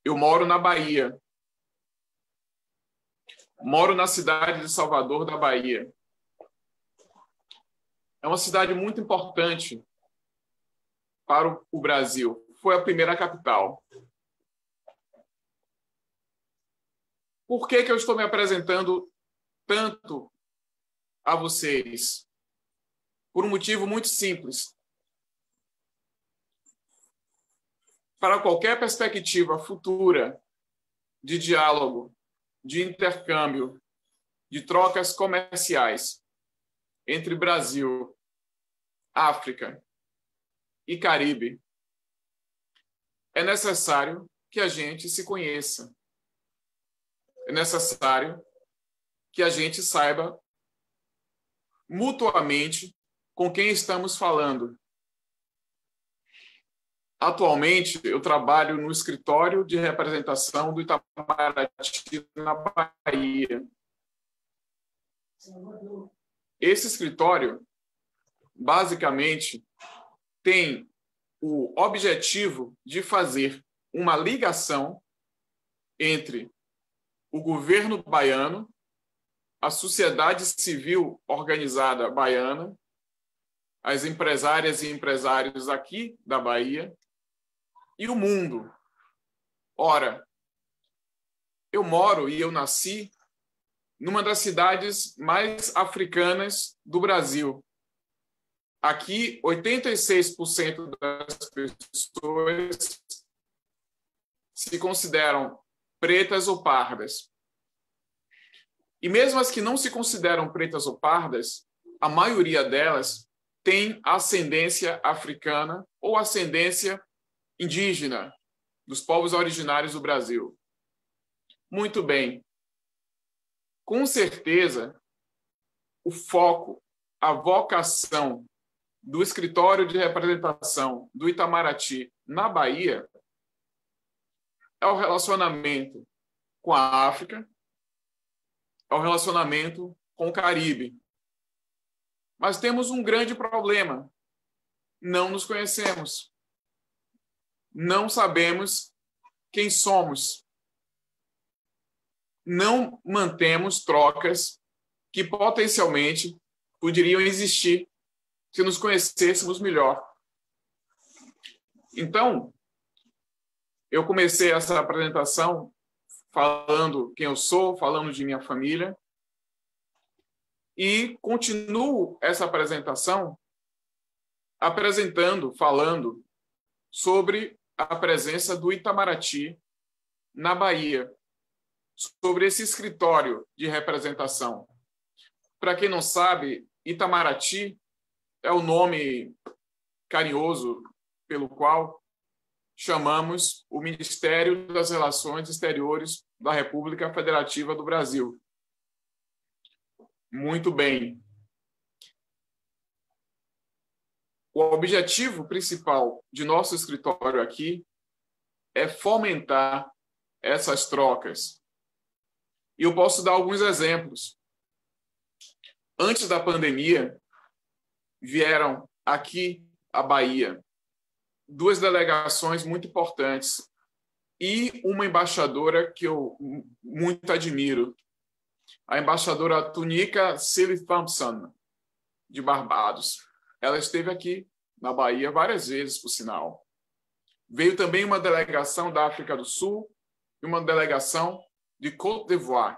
Eu moro na Bahia. Moro na cidade de Salvador da Bahia. É uma cidade muito importante para o Brasil. Foi a primeira capital. Por que eu estou me apresentando tanto a vocês? Por um motivo muito simples. Para qualquer perspectiva futura de diálogo, de intercâmbio, de trocas comerciais entre Brasil, África e Caribe, é necessário que a gente se conheça. É necessário que a gente saiba mutuamente com quem estamos falando. Atualmente, eu trabalho no escritório de representação do Itamaraty, na Bahia. Esse escritório basicamente, tem o objetivo de fazer uma ligação entre o governo baiano, a sociedade civil organizada baiana, as empresárias e empresários aqui da Bahia e o mundo. Ora, eu moro e eu nasci numa das cidades mais africanas do Brasil. Aqui, 86% das pessoas se consideram pretas ou pardas. E mesmo as que não se consideram pretas ou pardas, a maioria delas tem ascendência africana ou ascendência indígena, dos povos originários do Brasil. Muito bem. Com certeza, o foco, a vocação do escritório de representação do Itamaraty na Bahia é o relacionamento com a África, é o relacionamento com o Caribe. Mas temos um grande problema. Não nos conhecemos. Não sabemos quem somos. Não mantemos trocas que potencialmente poderiam existir se nos conhecêssemos melhor. Então, eu comecei essa apresentação falando quem eu sou, falando de minha família, e continuo essa apresentação falando sobre a presença do Itamaraty na Bahia, sobre esse escritório de representação. Para quem não sabe, Itamaraty é o nome carinhoso pelo qual chamamos o Ministério das Relações Exteriores da República Federativa do Brasil. Muito bem. O objetivo principal de nosso escritório aqui é fomentar essas trocas. E eu posso dar alguns exemplos. Antes da pandemia, vieram aqui à Bahia 2 delegações muito importantes e uma embaixadora que eu muito admiro, a embaixadora Tunica Sealy Thompson, de Barbados. Ela esteve aqui na Bahia várias vezes, por sinal. Veio também uma delegação da África do Sul e uma delegação de Côte d'Ivoire,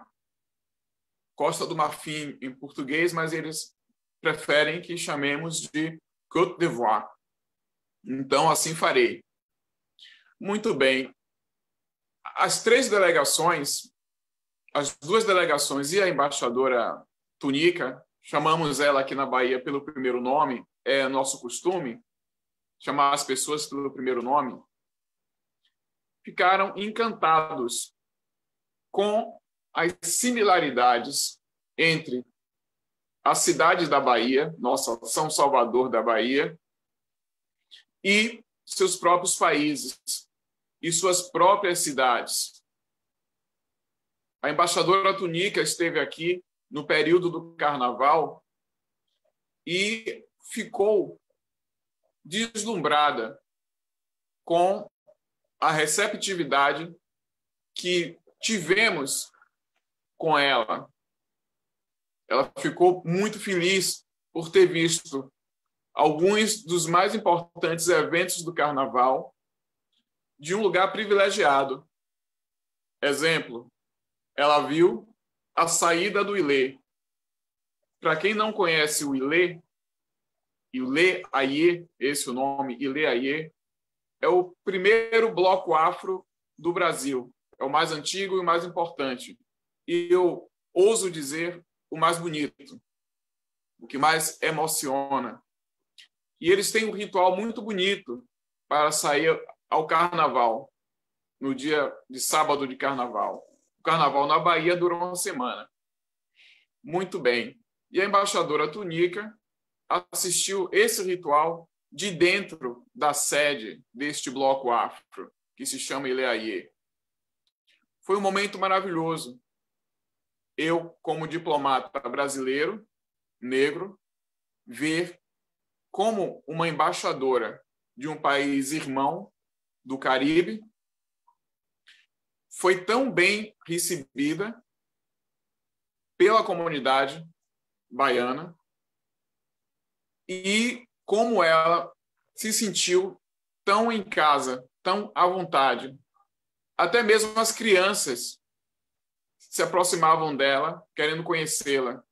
Costa do Marfim em português, mas eles preferem que chamemos de Côte d'Ivoire. Então, assim farei. Muito bem. As 3 delegações, as 2 delegações e a embaixadora Tunica, chamamos ela aqui na Bahia pelo primeiro nome, é nosso costume, chamar as pessoas pelo primeiro nome, ficaram encantados com as similaridades entre a cidade da Bahia, nossa São Salvador da Bahia, e seus próprios países e suas próprias cidades. A embaixadora Tunica esteve aqui no período do Carnaval e ficou deslumbrada com a receptividade que tivemos com ela. Ela ficou muito feliz por ter visto alguns dos mais importantes eventos do Carnaval de um lugar privilegiado. Exemplo, ela viu a saída do Ilê. Para quem não conhece o Ilê Ayé, esse é o nome, Ilê Ayé, é o primeiro bloco afro do Brasil. É o mais antigo e o mais importante. E eu ouso dizer o mais bonito, o que mais emociona. E eles têm um ritual muito bonito para sair ao Carnaval, no dia de sábado de Carnaval. O Carnaval na Bahia dura uma semana. Muito bem. E a embaixadora Tunica assistiu esse ritual de dentro da sede deste bloco afro, que se chama Ilê Ayé. Foi um momento maravilhoso. Eu, como diplomata brasileiro, negro, ver como uma embaixadora de um país irmão do Caribe, foi tão bem recebida pela comunidade baiana e como ela se sentiu tão em casa, tão à vontade. Até mesmo as crianças se aproximavam dela, querendo conhecê-la.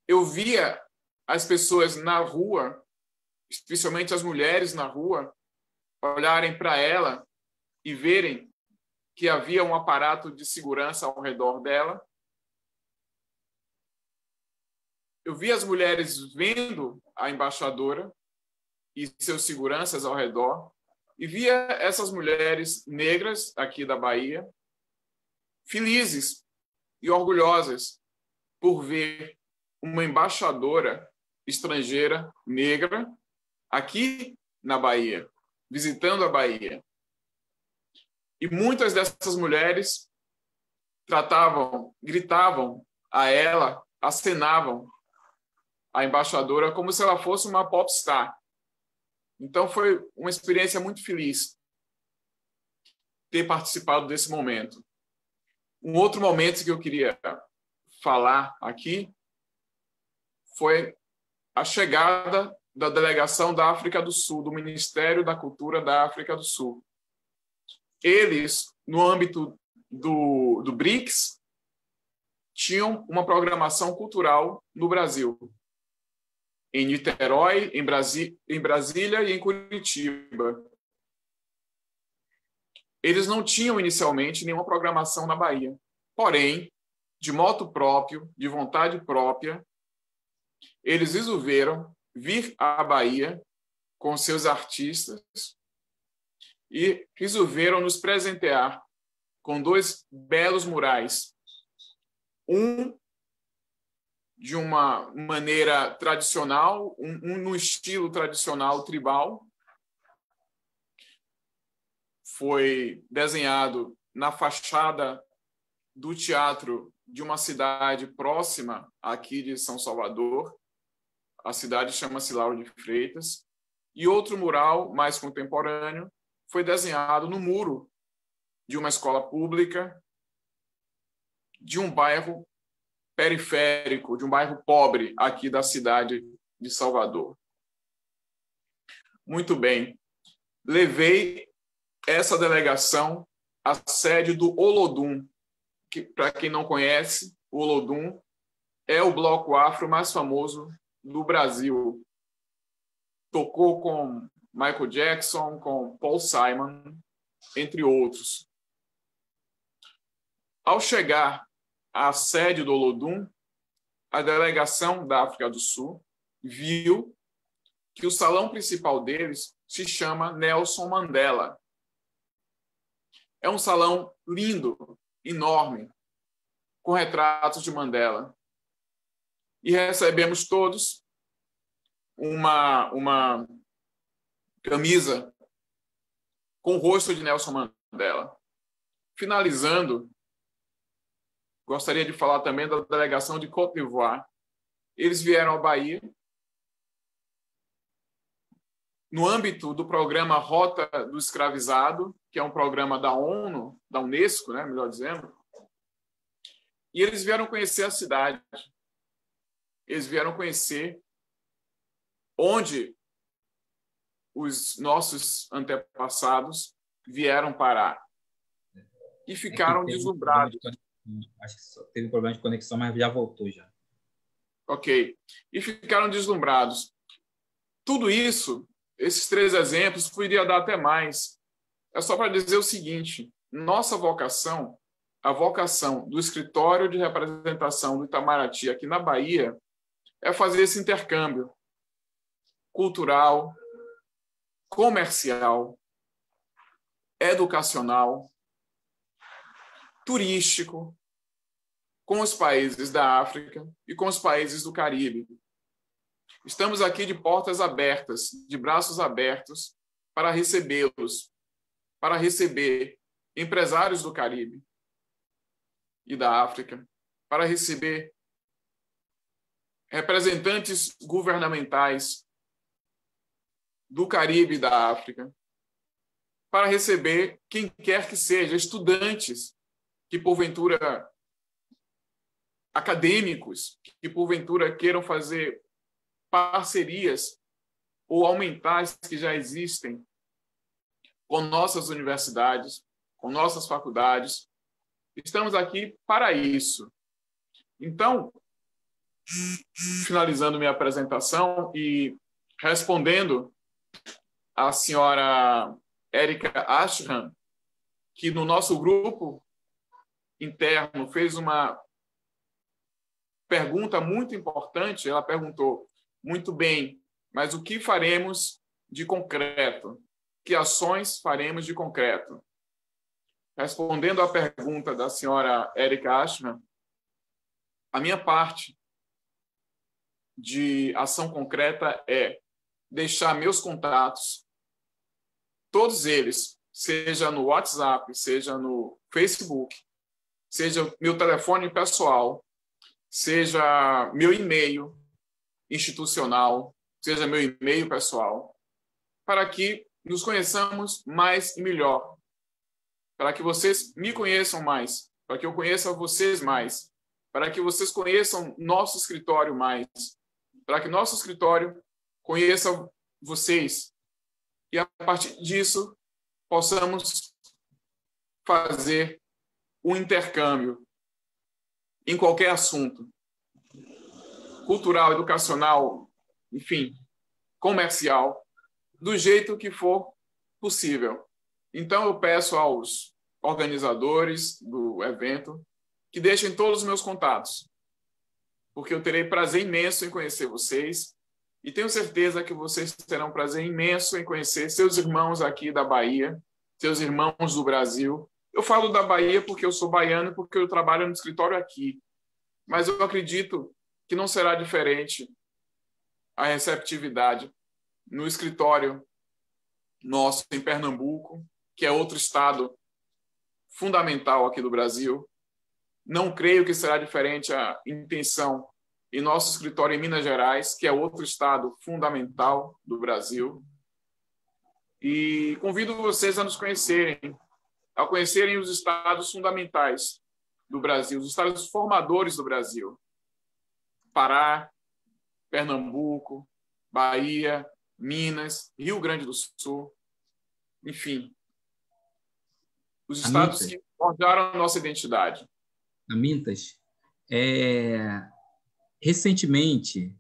Eu via as pessoas na rua, especialmente as mulheres na rua, olharem para ela e verem que havia um aparato de segurança ao redor dela. Eu vi as mulheres vendo a embaixadora e seus seguranças ao redor, e via essas mulheres negras aqui da Bahia, felizes e orgulhosas por ver uma embaixadora estrangeira negra aqui na Bahia, visitando a Bahia. E muitas dessas mulheres gritavam a ela, acenavam a embaixadora como se ela fosse uma popstar. Então, foi uma experiência muito feliz ter participado desse momento. Um outro momento que eu queria falar aqui foi a chegada da delegação da África do Sul, do Ministério da Cultura da África do Sul. Eles, no âmbito do BRICS, tinham uma programação cultural no Brasil, em Niterói, em Brasília e em Curitiba. Eles não tinham inicialmente nenhuma programação na Bahia. Porém, de motu próprio, de vontade própria, eles resolveram vir à Bahia com seus artistas e resolveram nos presentear com 2 belos murais. Um de uma maneira tradicional, no estilo tradicional tribal. Foi desenhado na fachada do teatro de uma cidade próxima aqui de São Salvador. A cidade chama-se Lauro de Freitas. E outro mural, mais contemporâneo, foi desenhado no muro de uma escola pública de um bairro periférico, de um bairro pobre aqui da cidade de Salvador. Muito bem. Levei essa delegação à sede do Olodum, que, para quem não conhece, o Olodum é o bloco afro mais famoso do Brasil. Tocou com Michael Jackson, com Paul Simon, entre outros. Ao chegar à sede do Olodum, a delegação da África do Sul viu que o salão principal deles se chama Nelson Mandela. É um salão lindo, enorme, com retratos de Mandela. E recebemos todos uma camisa com o rosto de Nelson Mandela. Finalizando, gostaria de falar também da delegação de Côte d'Ivoire. Eles vieram à Bahia no âmbito do programa Rota do Escravizado, que é um programa da ONU, da Unesco, né, melhor dizendo. E eles vieram conhecer a cidade. Eles vieram conhecer onde os nossos antepassados vieram parar. E ficaram deslumbrados. Acho que só teve problema de conexão, mas já voltou já. Ok. E ficaram deslumbrados. Tudo isso, esses 3 exemplos, poderia dar até mais. É só para dizer o seguinte: nossa vocação, a vocação do Escritório de Representação do Itamaraty aqui na Bahia, é fazer esse intercâmbio cultural, comercial, educacional, turístico, com os países da África e com os países do Caribe. Estamos aqui de portas abertas, de braços abertos, para recebê-los, para receber empresários do Caribe e da África, para receber representantes governamentais do Caribe e da África, para receber quem quer que seja, estudantes que, porventura, acadêmicos, que, porventura, queiram fazer parcerias ou aumentar as que já existem com nossas universidades, com nossas faculdades. Estamos aqui para isso. Então, finalizando minha apresentação e respondendo à senhora Érica Ashram, que no nosso grupo interno fez uma pergunta muito importante. Ela perguntou: muito bem, mas o que faremos de concreto? Que ações faremos de concreto? Respondendo à pergunta da senhora Érica Ashram, a minha parte de ação concreta é deixar meus contatos, todos eles, seja no WhatsApp, seja no Facebook, seja meu telefone pessoal, seja meu e-mail institucional, seja meu e-mail pessoal, para que nos conheçamos mais e melhor, para que vocês me conheçam mais, para que eu conheça vocês mais, para que vocês conheçam nosso escritório mais, para que nosso escritório conheça vocês e, a partir disso, possamos fazer um intercâmbio em qualquer assunto, cultural, educacional, enfim, comercial, do jeito que for possível. Então, eu peço aos organizadores do evento que deixem todos os meus contatos, porque eu terei prazer imenso em conhecer vocês e tenho certeza que vocês terão prazer imenso em conhecer seus irmãos aqui da Bahia, seus irmãos do Brasil. Eu falo da Bahia porque eu sou baiano e porque eu trabalho no escritório aqui, mas eu acredito que não será diferente a receptividade no escritório nosso em Pernambuco, que é outro estado fundamental aqui do Brasil. Não creio que será diferente a intenção em nosso escritório em Minas Gerais, que é outro estado fundamental do Brasil. E convido vocês a nos conhecerem, a conhecerem os estados fundamentais do Brasil, os estados formadores do Brasil. Pará, Pernambuco, Bahia, Minas, Rio Grande do Sul, enfim, os estados que forjaram a nossa identidade. Amintas, recentemente,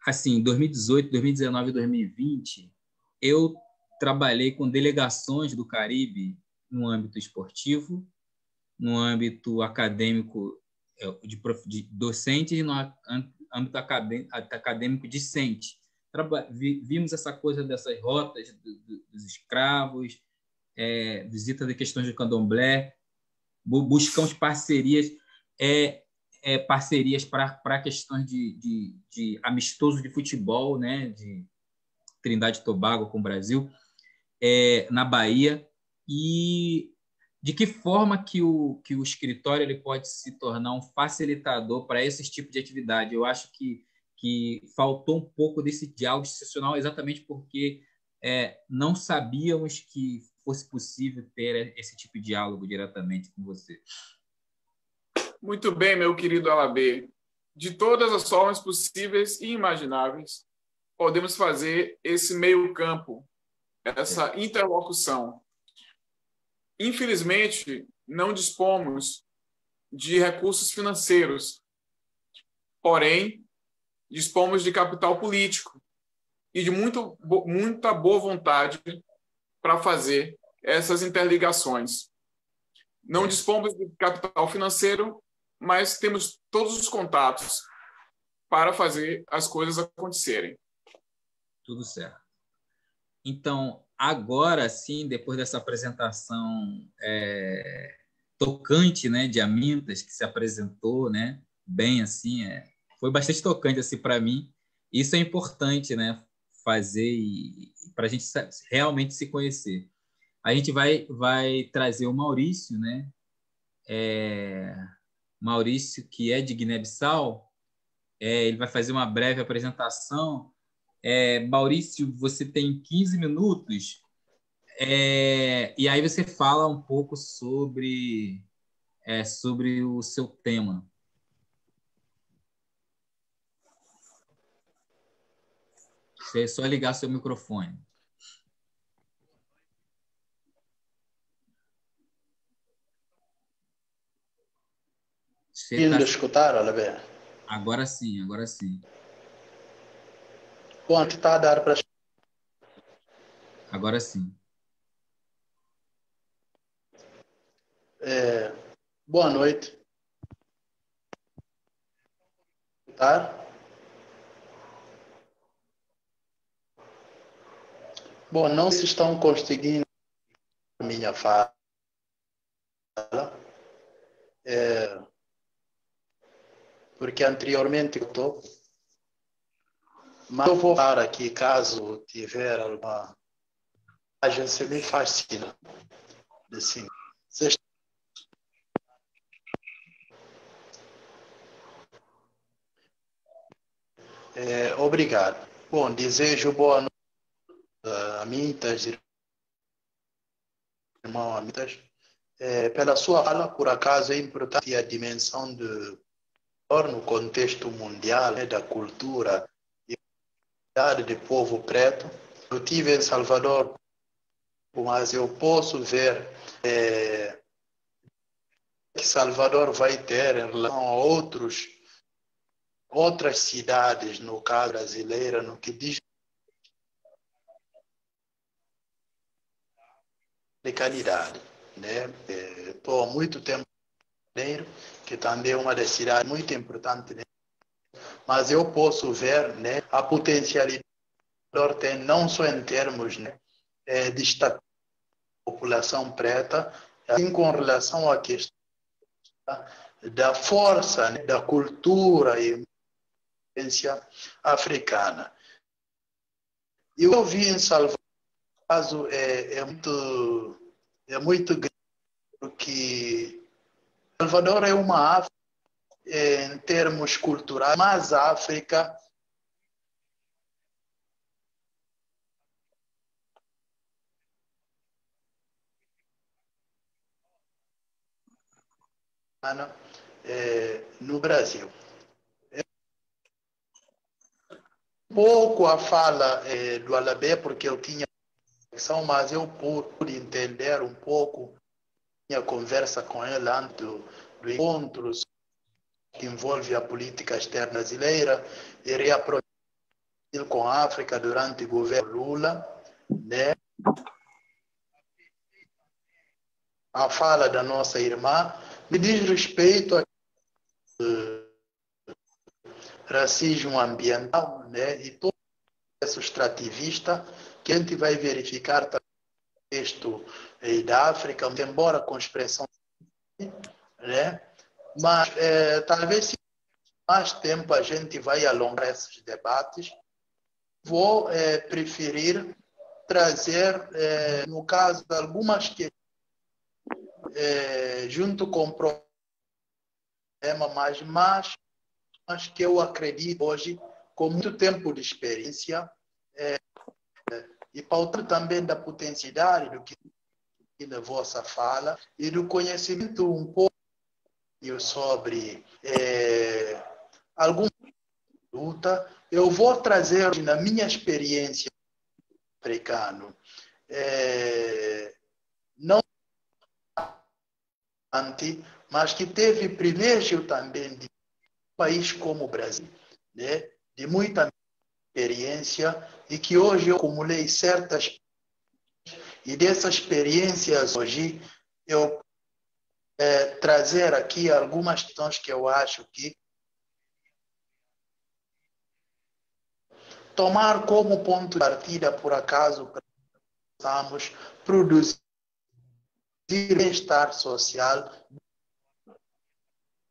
assim, 2018, 2019 e 2020, eu trabalhei com delegações do Caribe no âmbito esportivo, no âmbito acadêmico de docente e no âmbito acadêmico discente. Vimos essa coisa dessas rotas dos escravos, visita de questões de candomblé, buscamos parcerias, parcerias para questões de amistoso de futebol, né, de Trindade e Tobago com o Brasil, na Bahia. E de que forma que o escritório ele pode se tornar um facilitador para esse tipo de atividade? Eu acho que faltou um pouco desse diálogo institucional, exatamente porque não sabíamos que fosse possível ter esse tipo de diálogo diretamente com você. Muito bem, meu querido Alabê. De todas as formas possíveis e imagináveis, podemos fazer esse meio-campo, essa interlocução. Infelizmente, não dispomos de recursos financeiros, porém, dispomos de capital político e de muita boa vontade para fazer essas interligações. Não dispomos de capital financeiro, mas temos todos os contatos para fazer as coisas acontecerem. Tudo certo. Então, agora sim, depois dessa apresentação tocante, né, de Amintas, que se apresentou, né, bem assim, foi bastante tocante assim, para mim. Isso é importante, né, fazer para a gente realmente se conhecer. A gente vai trazer o Maurício, né? Maurício, que é de Guiné-Bissau, ele vai fazer uma breve apresentação Maurício, você tem 15 minutos, e aí você fala um pouco sobre o seu tema. É só ligar seu microfone. Indo escutar, olha bem. Agora sim, agora sim. Quanto está a dar para... Agora sim. Boa noite. Tá? Bom, não se estão conseguindo a minha fala. Porque anteriormente eu estou... Mas eu vou falar aqui, caso tiver alguma... A gente me fascina. Assim, vocês... Obrigado. Bom, desejo boa noite a Mitas, irmão Mitas. Pela sua fala, por acaso, é importante a dimensão no contexto mundial, né, da cultura e do povo preto. Eu tive em Salvador, mas eu posso ver que Salvador vai ter em relação a outras cidades, no caso brasileira, no que diz localidade, né? Estou há muito tempo em Janeiro, que também é uma das cidades muito importantes, né? Mas eu posso ver, né, a potencialidade que tem não só em termos, né, de estatística da população preta, assim com relação à questão da força, né, da cultura e influência africana. Eu vi em Salvador, caso é muito grande, porque Salvador é uma África em termos culturais, mas a África no Brasil. Pouco a fala do Alabé, porque eu tinha conexão, mas eu pude entender um pouco, minha conversa com ele antes do encontro que envolve a política externa brasileira e reaproximar com a África durante o governo Lula, né? A fala da nossa irmã me diz respeito a racismo ambiental, né? E todo esse extrativista que a gente vai verificar também no texto da África, embora com expressão, né? Mas talvez se mais tempo a gente vai alongar esses debates, vou preferir trazer, no caso, algumas questões junto com o problema, mas que eu acredito hoje, com muito tempo de experiência, e pautando também da potencialidade do que na vossa fala e do conhecimento um pouco sobre alguma luta, eu vou trazer na minha experiência africano, não mas que teve privilégio também de um país como o Brasil, né? De muita experiência e que hoje eu acumulei certas e dessas experiências hoje eu trazer aqui algumas questões que eu acho que tomar como ponto de partida, por acaso, possamos produzir bem-estar social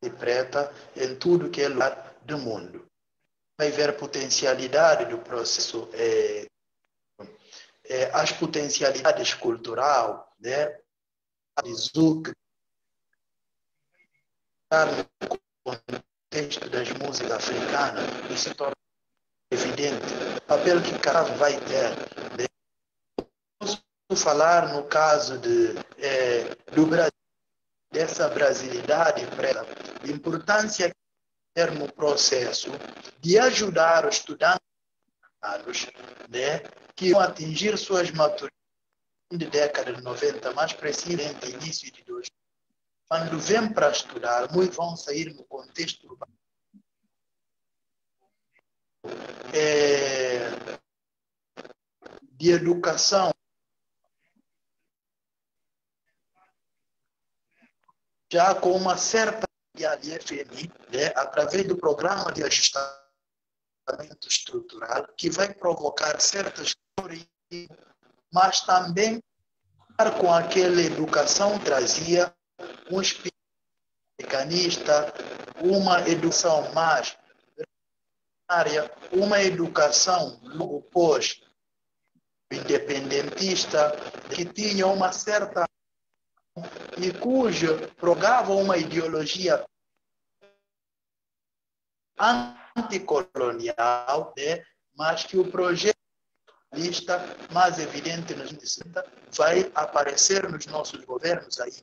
e preta em tudo que é lugar do mundo. Vai ver potencialidade do processo, as potencialidades cultural, né? De Zuc, no contexto das músicas africanas, isso se torna evidente papel que cada vai ter. Posso falar no caso do Brasil, dessa brasilidade preta, a importância que tem no processo de ajudar os estudantes, né, que vão atingir suas maturidades de década de 90, mais precisamente início de 2000. Quando vêm para estudar, muitos vão sair no contexto urbano. De educação, já com uma certa IFM, né, através do programa de ajustamento estrutural, que vai provocar certas teorias, mas também com aquela educação trazia um espírito mecanista, uma educação mais uma educação logo pós independentista, que tinha uma certa e cujo progava uma ideologia anticolonial, né? Mas que o projeto mais evidente nos 60 vai aparecer nos nossos governos aí,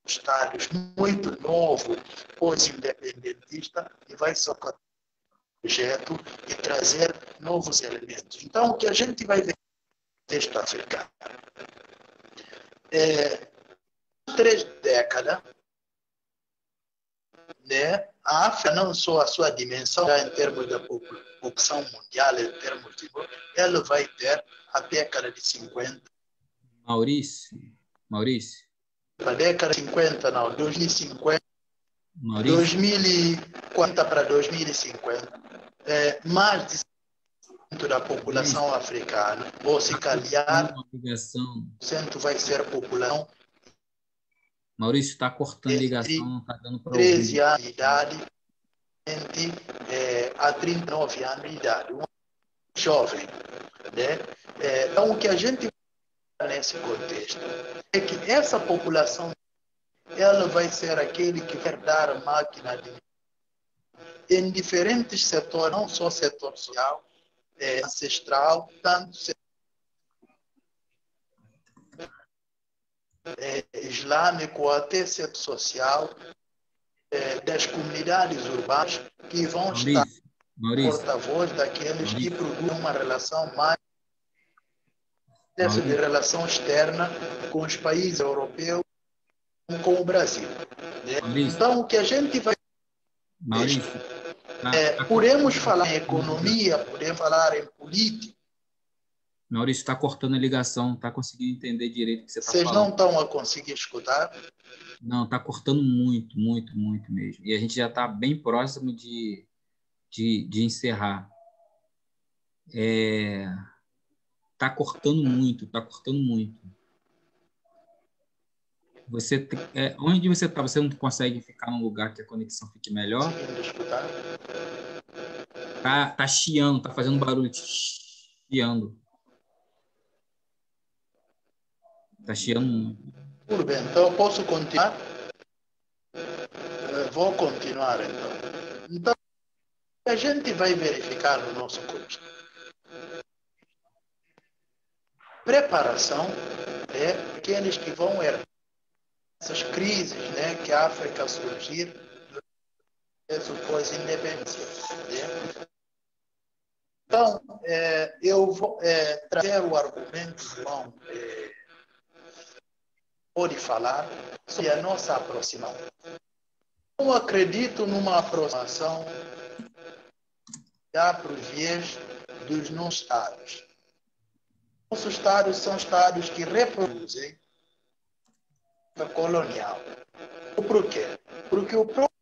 estados muito novo, pós-independentista, e vai socorrer o projeto e trazer novos elementos. Então, o que a gente vai ver no texto africano 3 décadas, né? A África, não só a sua dimensão em termos da população mundial, em termos de ela vai ter a década de 50. Maurício. A década de 50, não, 2050. Maurício. 2040 para 2050. Mais de 100% da população africana, ou se calhar, 100% vai ser população. Maurício, está cortando ligação, não está dando para ouvir. 13 anos de idade a 39 anos de idade, um jovem. Né? Então, o que a gente vê nesse contexto é que essa população ela vai ser aquele que vai dar máquina em diferentes setores, não só setor social, ancestral, tanto islâmico até setor social, das comunidades urbanas que vão estar porta-voz daqueles que produzem uma relação mais de relação externa com os países europeus, com o Brasil. Então, o que a gente vai... podemos falar em economia, podemos falar em política. Maurício, está cortando a ligação, não está conseguindo entender direito o que você está falando. Vocês não estão a conseguir escutar? Não, está cortando muito mesmo. E a gente já está bem próximo de encerrar. Está cortando muito. Onde você está? Você não consegue ficar num lugar que a conexão fique melhor? Escutar? Tá chiando, tá fazendo barulho, chiando. Tá chiando muito. Tudo bem, então eu posso continuar? Vou continuar, então. Então, a gente vai verificar no nosso curso. Preparação aqueles que vão herdar essas crises, né, que a África surgir depois independência. Né? Então, eu vou trazer o argumento, João, pode falar sobre a nossa aproximação. Eu acredito numa aproximação já para os viés dos nossos estados. Nossos estados são estados que reproduzem a colonial. Por quê? Porque o próprio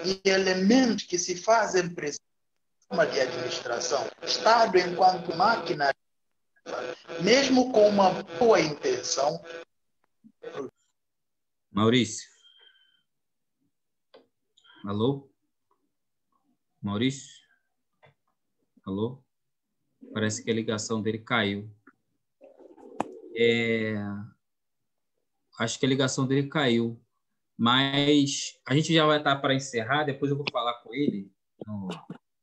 e elementos que se fazem presente de administração, Estado enquanto máquina, mesmo com uma boa intenção. Maurício? Alô? Maurício? Alô? Parece que a ligação dele caiu. Acho que a ligação dele caiu. Mas a gente já vai estar para encerrar. Depois eu vou falar com ele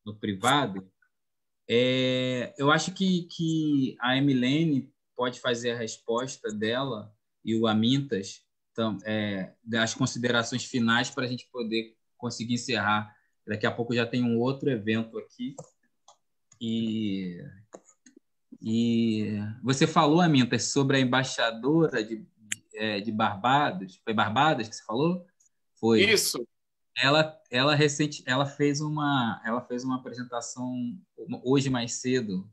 no privado, eu acho que a Emilene pode fazer a resposta dela e o Amintas das considerações finais para a gente poder conseguir encerrar. Daqui a pouco já tem um outro evento aqui. E você falou, Amintas, sobre a embaixadora de Barbados. Foi Barbados que você falou? Foi. Isso. Ela fez uma apresentação hoje mais cedo,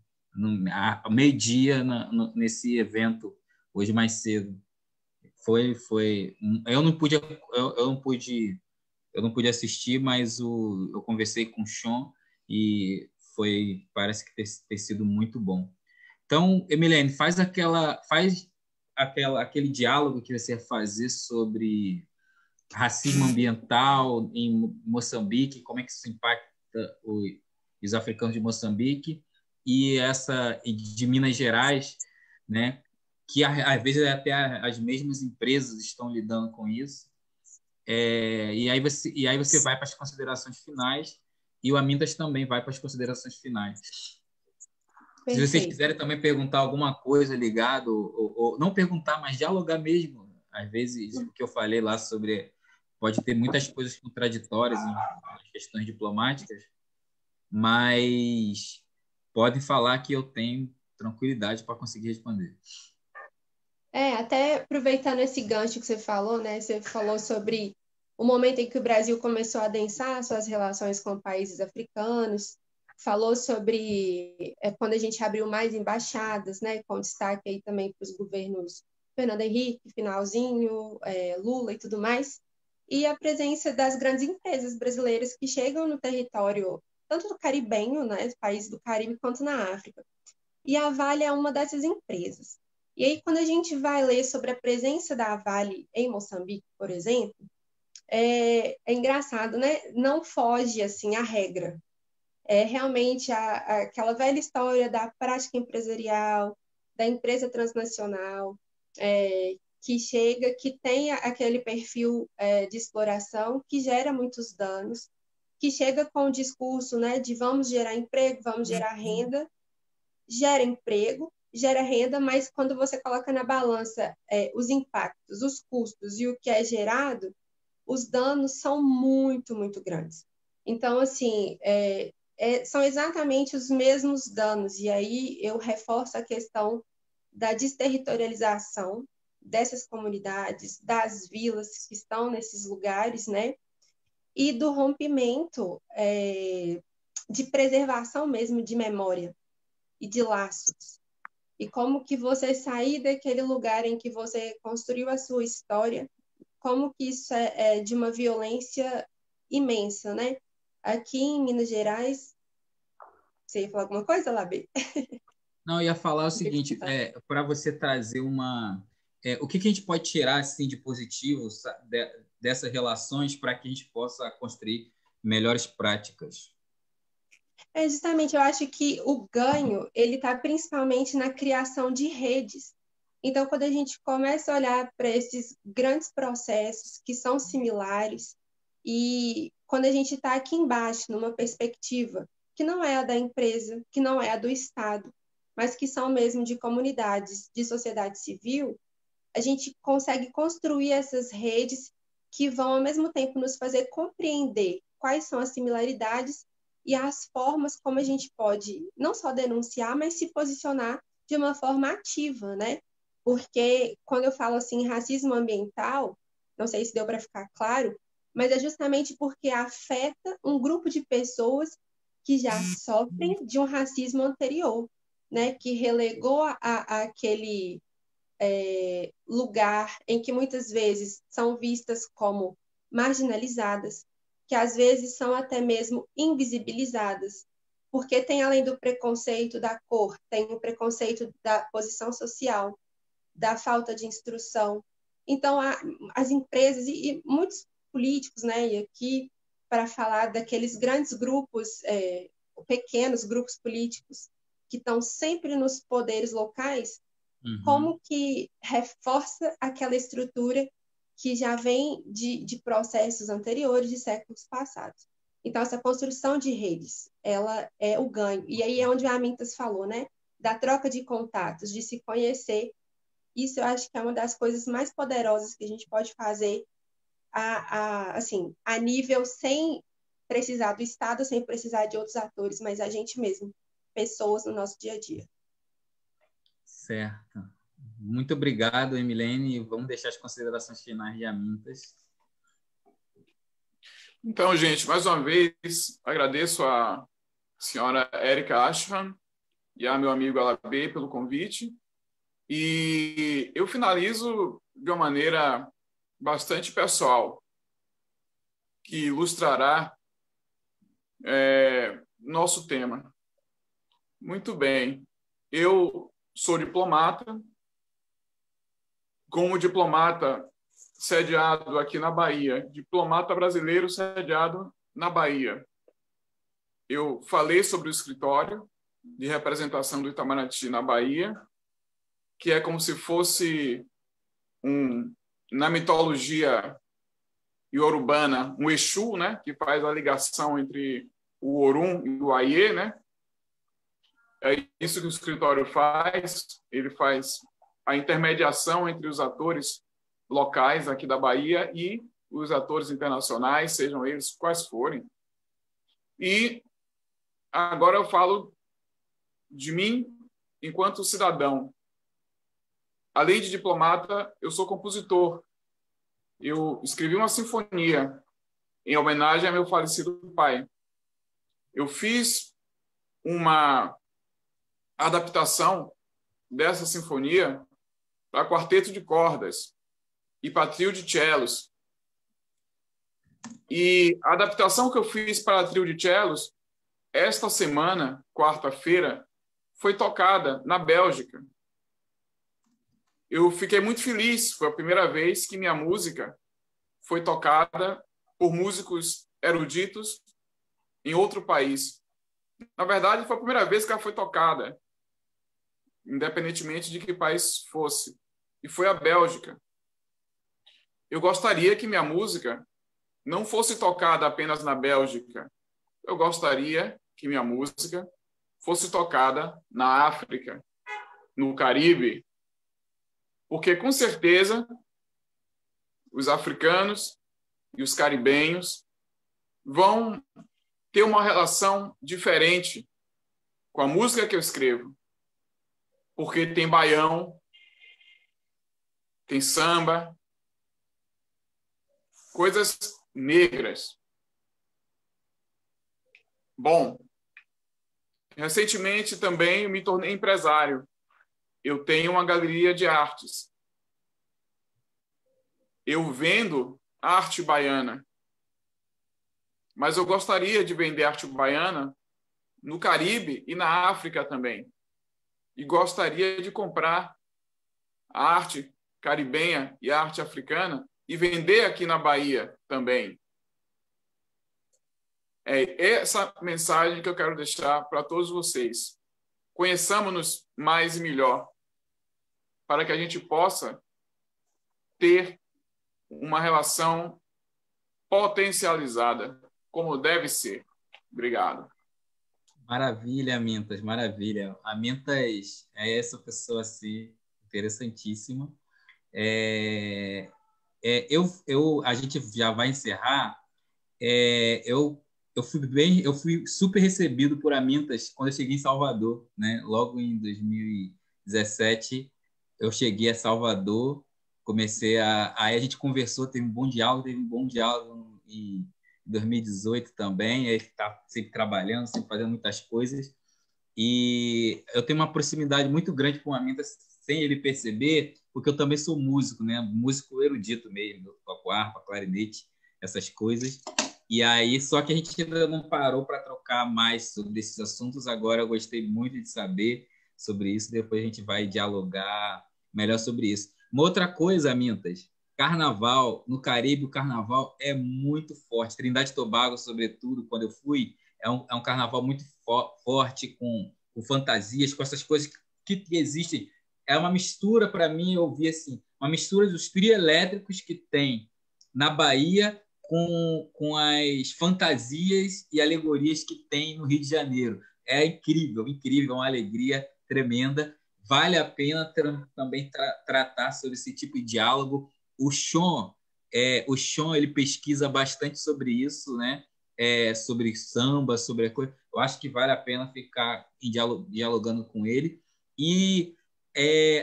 ao meio-dia, nesse evento, hoje mais cedo. Eu não pude assistir, mas eu conversei com o Sean e parece que ter sido muito bom. Então, Emilene, faz aquele diálogo que você ia fazer sobre racismo ambiental em Moçambique, como é que isso impacta os africanos de Moçambique e de Minas Gerais, né? Que às vezes até as mesmas empresas estão lidando com isso. E aí você vai para as considerações finais e o Amintas também vai para as considerações finais. Perfeito. Se vocês quiserem também perguntar alguma coisa ligado, ou não perguntar, mas dialogar mesmo, às vezes o que eu falei lá sobre pode ter muitas coisas contraditórias em questões diplomáticas, mas podem falar que eu tenho tranquilidade para conseguir responder. Até aproveitando esse gancho que você falou, né? Você falou sobre o momento em que o Brasil começou a adensar suas relações com países africanos, falou sobre quando a gente abriu mais embaixadas, né? Com destaque aí também para os governos Fernando Henrique, finalzinho, Lula e tudo mais, e a presença das grandes empresas brasileiras que chegam no território, tanto do caribenho, né? Países do Caribe, quanto na África. E a Vale é uma dessas empresas. E aí, quando a gente vai ler sobre a presença da Vale em Moçambique, por exemplo, é engraçado, né? Não foge, assim, à regra. É realmente aquela velha história da prática empresarial, da empresa transnacional, que chega, que tem aquele perfil de exploração, que gera muitos danos, que chega com o discurso, né, de vamos gerar emprego, vamos gerar renda, gera emprego, gera renda, mas quando você coloca na balança os impactos, os custos e o que é gerado, os danos são muito, muito grandes. Então, assim, são exatamente os mesmos danos, e aí eu reforço a questão da desterritorialização dessas comunidades, das vilas que estão nesses lugares, né? E do rompimento de preservação mesmo de memória e de laços. E como que você sair daquele lugar em que você construiu a sua história, como que isso é de uma violência imensa, né? Aqui em Minas Gerais, você ia falar alguma coisa, Labi? Não, eu ia falar o seguinte, para você trazer o que a gente pode tirar assim, de positivo dessas relações para que a gente possa construir melhores práticas? Justamente, eu acho que o ganho, ele está principalmente na criação de redes. Então, quando a gente começa a olhar para esses grandes processos que são similares, e quando a gente está aqui embaixo, numa perspectiva que não é a da empresa, que não é a do Estado, mas que são mesmo de comunidades, de sociedade civil, a gente consegue construir essas redes que vão, ao mesmo tempo, nos fazer compreender quais são as similaridades e as formas como a gente pode não só denunciar, mas se posicionar de uma forma ativa, né? Porque quando eu falo assim, racismo ambiental, não sei se deu para ficar claro, mas é justamente porque afeta um grupo de pessoas que já sofrem de um racismo anterior, né? Que relegou aquele lugar em que muitas vezes são vistas como marginalizadas, que às vezes são até mesmo invisibilizadas, porque tem além do preconceito da cor, tem o preconceito da posição social, da falta de instrução. Então, as empresas e muitos políticos, né, e aqui para falar daqueles grandes grupos, pequenos grupos políticos que estão sempre nos poderes locais, como que reforça aquela estrutura que já vem de processos anteriores, de séculos passados. Então, essa construção de redes, ela é o ganho. E aí é onde a Amintas falou, né? Da troca de contatos, de se conhecer. Isso eu acho que é uma das coisas mais poderosas que a gente pode fazer assim, a nível sem precisar do Estado, sem precisar de outros atores, mas a gente mesmo, pessoas no nosso dia a dia. Certo. Muito obrigado, Emilene. Vamos deixar as considerações finais de Amintas. Então, gente, mais uma vez, agradeço a senhora Érica Ashram e a meu amigo Alabê pelo convite. E eu finalizo de uma maneira bastante pessoal, que ilustrará nosso tema. Muito bem. Eu sou diplomata. Como diplomata sediado aqui na Bahia, diplomata brasileiro sediado na Bahia. Eu falei sobre o escritório de representação do Itamaraty na Bahia, que é como se fosse na mitologia iorubana, um Exu, né, que faz a ligação entre o Orum e o Aie, né? É isso que o escritório faz. Ele faz a intermediação entre os atores locais aqui da Bahia e os atores internacionais, sejam eles quais forem. E agora eu falo de mim enquanto cidadão. Além de diplomata, eu sou compositor. Eu escrevi uma sinfonia em homenagem a meu falecido pai. Eu fiz uma adaptação dessa sinfonia para quarteto de cordas e para trio de cellos. E a adaptação que eu fiz para trio de cellos, esta semana, quarta-feira, foi tocada na Bélgica. Eu fiquei muito feliz, foi a primeira vez que minha música foi tocada por músicos eruditos em outro país. Na verdade, foi a primeira vez que ela foi tocada, independentemente de que país fosse. E foi a Bélgica. Eu gostaria que minha música não fosse tocada apenas na Bélgica. Eu gostaria que minha música fosse tocada na África, no Caribe, porque, com certeza, os africanos e os caribenhos vão ter uma relação diferente com a música que eu escrevo, porque tem baião, tem samba, coisas negras. Bom, recentemente também eu me tornei empresário. Eu tenho uma galeria de artes. Eu vendo arte baiana. Mas eu gostaria de vender arte baiana no Caribe e na África também. E gostaria de comprar a arte caribenha e a arte africana e vender aqui na Bahia também. É essa mensagem que eu quero deixar para todos vocês. Conheçamos-nos mais e melhor, para que a gente possa ter uma relação potencializada, como deve ser. Obrigado. Maravilha, Amintas, maravilha. Amintas é essa pessoa assim, interessantíssima. A gente já vai encerrar. Eu fui super recebido por Amintas quando eu cheguei em Salvador, né? Logo em 2017, eu cheguei a Salvador, aí a gente conversou, teve um bom diálogo em 2018 também, aí está sempre trabalhando, sempre fazendo muitas coisas, e eu tenho uma proximidade muito grande com o Amintas, sem ele perceber, porque eu também sou músico, né? Músico erudito mesmo, eu toco harpa, clarinete, essas coisas. E aí, só que a gente ainda não parou para trocar mais sobre esses assuntos. Agora eu gostei muito de saber sobre isso. Depois a gente vai dialogar melhor sobre isso. Uma outra coisa, Amintas, carnaval, no Caribe, o carnaval é muito forte. Trindade e Tobago, sobretudo, quando eu fui, é um carnaval muito forte, com fantasias, com essas coisas que existem. É uma mistura, para mim, eu vi assim, uma mistura dos trio elétricos que tem na Bahia com as fantasias e alegorias que tem no Rio de Janeiro. É incrível, incrível, uma alegria tremenda. Vale a pena também tratar sobre esse tipo de diálogo. O Sean ele pesquisa bastante sobre isso, né? Sobre samba, sobre a coisa. Eu acho que vale a pena ficar dialogando com ele. E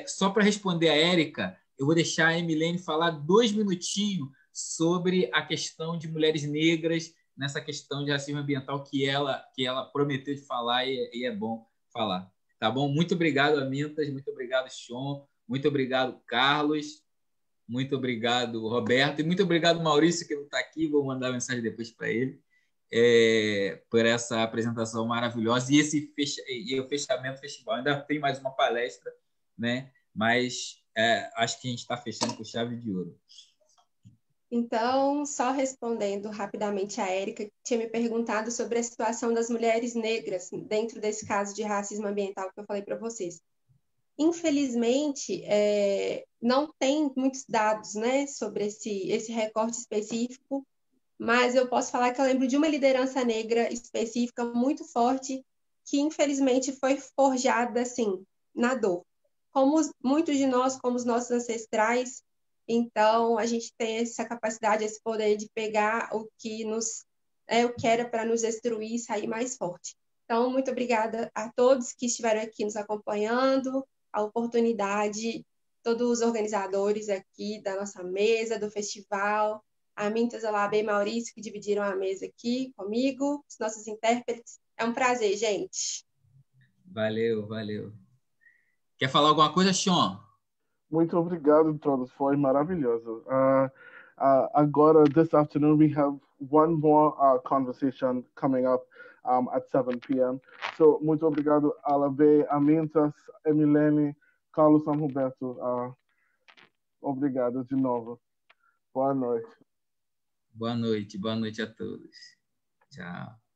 só para responder a Érica, eu vou deixar a Emilene falar 2 minutinhos sobre a questão de mulheres negras nessa questão de racismo ambiental que ela prometeu de falar e é bom falar. Tá bom? Muito obrigado, Amintas. Muito obrigado, Sean. Muito obrigado, Carlos. Muito obrigado, Roberto. E muito obrigado, Maurício, que não está aqui. Vou mandar mensagem depois para ele. Por essa apresentação maravilhosa e o fechamento do festival. Ainda tem mais uma palestra, né? Mas acho que a gente está fechando com chave de ouro. Então, só respondendo rapidamente a Érica, que tinha me perguntado sobre a situação das mulheres negras dentro desse caso de racismo ambiental que eu falei para vocês. Infelizmente, não tem muitos dados, né, sobre esse recorte específico, mas eu posso falar que eu lembro de uma liderança negra específica muito forte que, infelizmente, foi forjada, assim, na dor. Como muitos de nós, como os nossos ancestrais, então a gente tem essa capacidade, esse poder de pegar o que o que era para nos destruir e sair mais forte. Então, muito obrigada a todos que estiveram aqui nos acompanhando, a oportunidade, todos os organizadores aqui da nossa mesa, do festival, a Mintas, a Labê e Maurício, que dividiram a mesa aqui comigo, os nossos intérpretes. É um prazer, gente. Valeu, valeu. Quer falar alguma coisa, Sean? Muito obrigado, todos. Foi maravilhoso. Agora, this afternoon, we have one more conversation coming up at 7 p.m. So, muito obrigado, Alabê, Amintas, Emilene, Carlos São Roberto. Obrigado de novo. Boa noite. Boa noite a todos. Tchau.